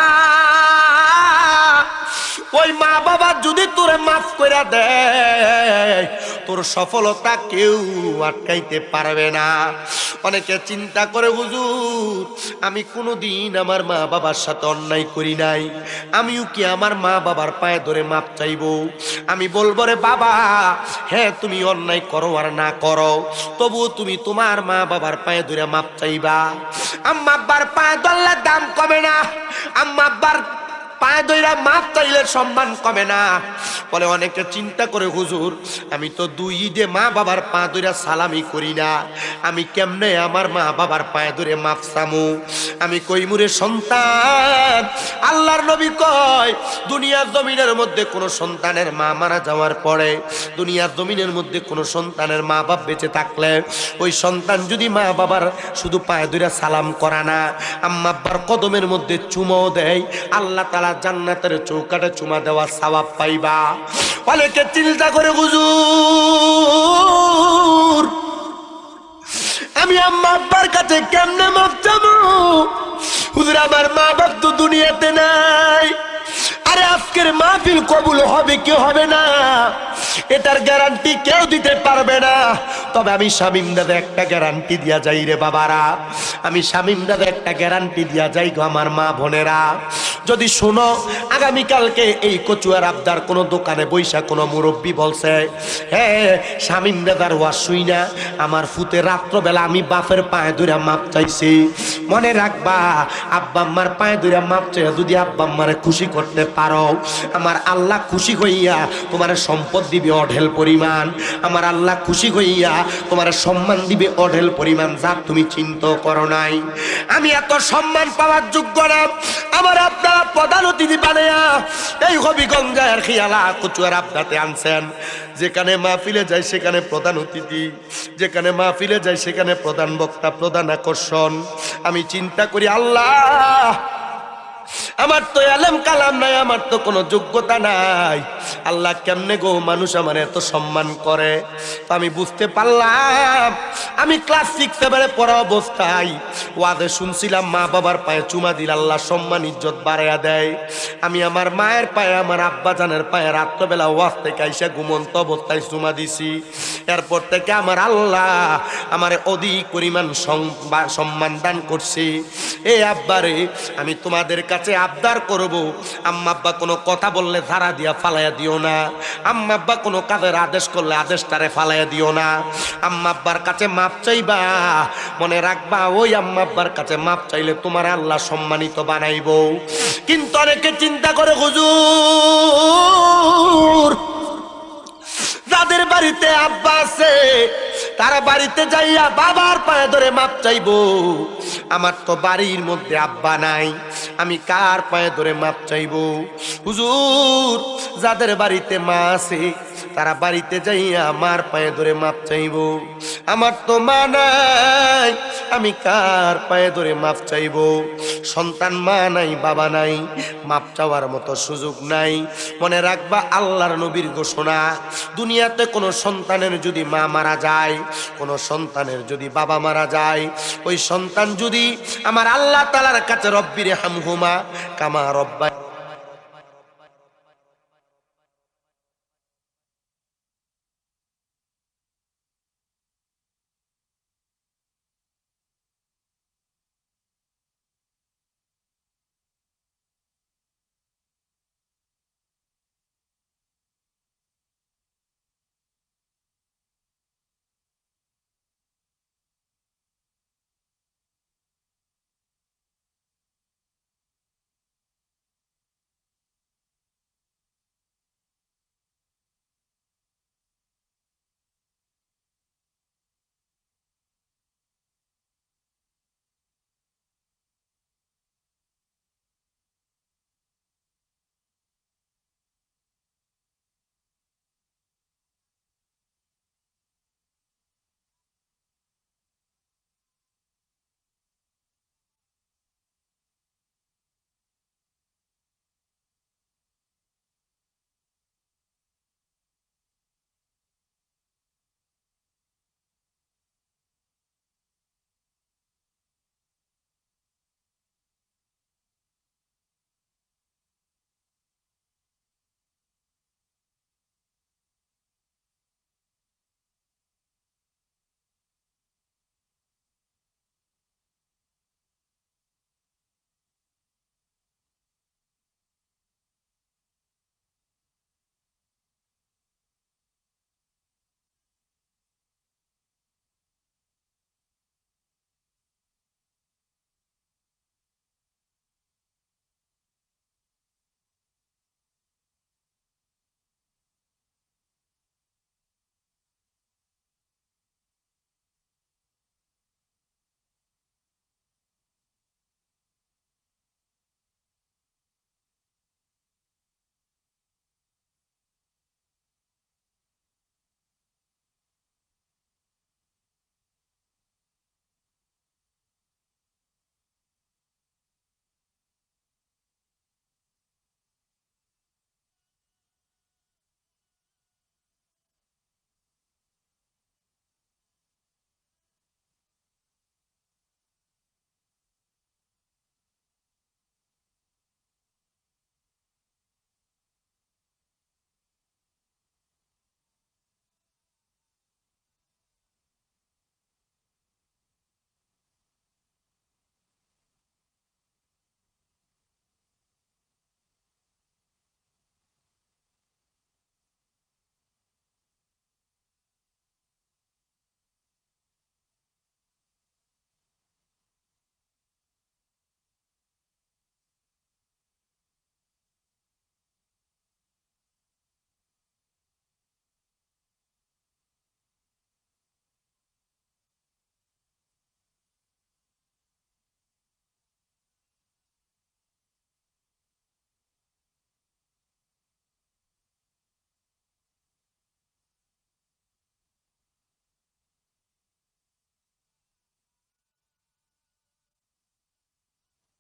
ওই মা বাবা যদি তোরে মাফ কইরা দেয়, তোর সফলতা কেউ আটকাইতে পারবে না। অনেকে চিন্তা করে, হুজুর আমি কোনোদিন আমার মা বাবার সাথে অন্যায় করি নাই, আমিও কি আমার মা বাবার পায়ে ধরে মাপ চাইবো? আমি বলবো রে বাবা, হ্যাঁ তুমি অন্যায় করো আর না করো, তবুও তুমি তোমার মা বাবার পায়ে ধরে মাপ চাইবা। আম্মা আব্বার পায়ে ধরলে দাম কমে না, আম্মা আব্বার পায়ে ধইরা মাপ চাইলে সম্মান কমে না। বলে অনেকে চিন্তা করে, হুজুর আমি তো 2 ঈদে মা বাবার পা ধইরা সালামি করি না, আমি কেমনে আমার মা বাবার পায়ে ধরে মাপ চামু? আমি কইমুরে সন্তান, আল্লাহর নবী কয়, দুনিয়ার জমিনের মধ্যে কোন সন্তানের মা মারা যাওয়ার পরে, দুনিয়ার জমিনের মধ্যে কোন সন্তানের মা বাপ বেঁচে থাকলে, ওই সন্তান যদি মা বাবার শুধু পায়ে ধইরা সালাম করা না, আম্মা আব্বার কদমের মধ্যে চুমাও দেয়, আল্লাহ তাআলা জান্নাতের চৌকাঠে চুমা দেওয়া সওয়াব পাইবা। অনেকে চিন্তা করে, হুজুর আমি আম্মা আব্বার কাছে কেমনে মাপ চাবো? হুজুর আমার মা বাপ তো দুনিয়াতে নাই। আরে আজকের মাহফিল কবুল হবে কি হবে না, এটার গ্যারান্টি কেউ দিতে পারবে না। তবে আমি শামিম দাদা একটা গ্যারান্টি দিয়া যাই রে বাবারা, আমি শামিম দাদা একটা গ্যারান্টি দিয়া যাই গো আমার মা বোনেরা। যদি শোনো, আগামীকালকে এই কচুয়ার আবদার কোনো দোকানে বৈশা কোনো মুরব্বী বলছে, হ্যাঁ শামিম দাদার ওয়াজ শুই না আমার ফুতে রাত্রবেলা আমি বাপের পায়ে ধরে মাপ চাইছি। মনে রাখবা, আব্বা আম্মার পায়ে ধরে মাপ চাই যদি আব্বা আম্মারে খুশি করতে পারো, আমার আল্লাহ খুশি হইয়া তোমার সম্পদ দিবে অঢেল পরিমাণ, আমার আল্লাহ খুশি হইয়া তোমার সম্মান দিবে অঢেল পরিমাণ, যা তুমি চিন্তা করো নাই। আমি এত সম্মান পাওয়ার যোগ্য না, আমার আপনারা প্রধান অতিথি বানায়া এই হবিগঞ্জের খিয়ালা কচুয়ার আপনাতে আনছেন। যেখানে মাহফিলে যায় সেখানে প্রধান অতিথি, যেখানে মাহফিলে যায় সেখানে প্রধান বক্তা, প্রধান আকর্ষণ। আমি চিন্তা করি আল্লাহ, আমার তো এলেম কালাম নাই, আমার তো কোনো যোগ্যতা নাই, আল্লাহ কেমনে গো মানুষ আমার এত সম্মান করে। তো আমি বুঝতে পারলাম, আমি ক্লাস 6-7 পড়া অবস্থায় ওয়াদে শুনছিলাম মা বাবার পায়ে চুমা দিলে আল্লাহ সম্মান ইজ্জত বাড়াইয়া দেয়। আমি আমার মায়ের পায়ে, আমার আব্বা জানের পায়ে রাত্রবেলা ওয়াজ থেকে আইসা ঘুমন্ত অবস্থায় চুমা দিছি। এরপর থেকে আমার আল্লাহ আমার অধিক পরিমাণ সম্মান দান করছি। এই আব্বারে আমি তোমাদের কাছে আবদার করব, আম্মা আব্বা কোনো কথা বললে ধারা দিয়া ফালাইয়া দিও না, আম্মা আব্বা কোনো কাজের আদেশ করলে আদেশটারে ফালাইয়া দিও না। আম্মা আব্বার কাছে মাপ চাইবা, মনে রাখবা ওই আম্মা আব্বার কাছে মাপ চাইলে তোমার আল্লাহ সম্মানিত বানাইব। কিন্তু অনেকে চিন্তা করে হুজুর যাদের বাড়িতে আব্বা আছে তারা বাড়িতে যাইয়া বাবার পায়ে ধরে মাপ চাইবো, আমার তো বাড়ির মধ্যে আব্বা নাই, আমি কার পায়ে ধরে মাপ চাইবো? হুজুর যাদের বাড়িতে মা আছে তারা বাড়িতে যাইয়া আমার পায়ে ধরে মাপ চাইবো, আমার তো মা নাই, আমি কার পায়ে ধরে মাপ চাইবো? সন্তান মা নাই, বাবা নাই, মাপ চাওয়ার মতো সুযোগ নাই। মনে রাখবা আল্লাহর নবীর ঘোষণা, দুনিয়াতে কোনো সন্তানের যদি মা মারা যায়, কোনো সন্তানের যদি বাবা মারা যায়, ওই সন্তান যদি আমার আল্লাহ তাআলার কাছে রব্বির হামহুমা কামা রব্বায়ানি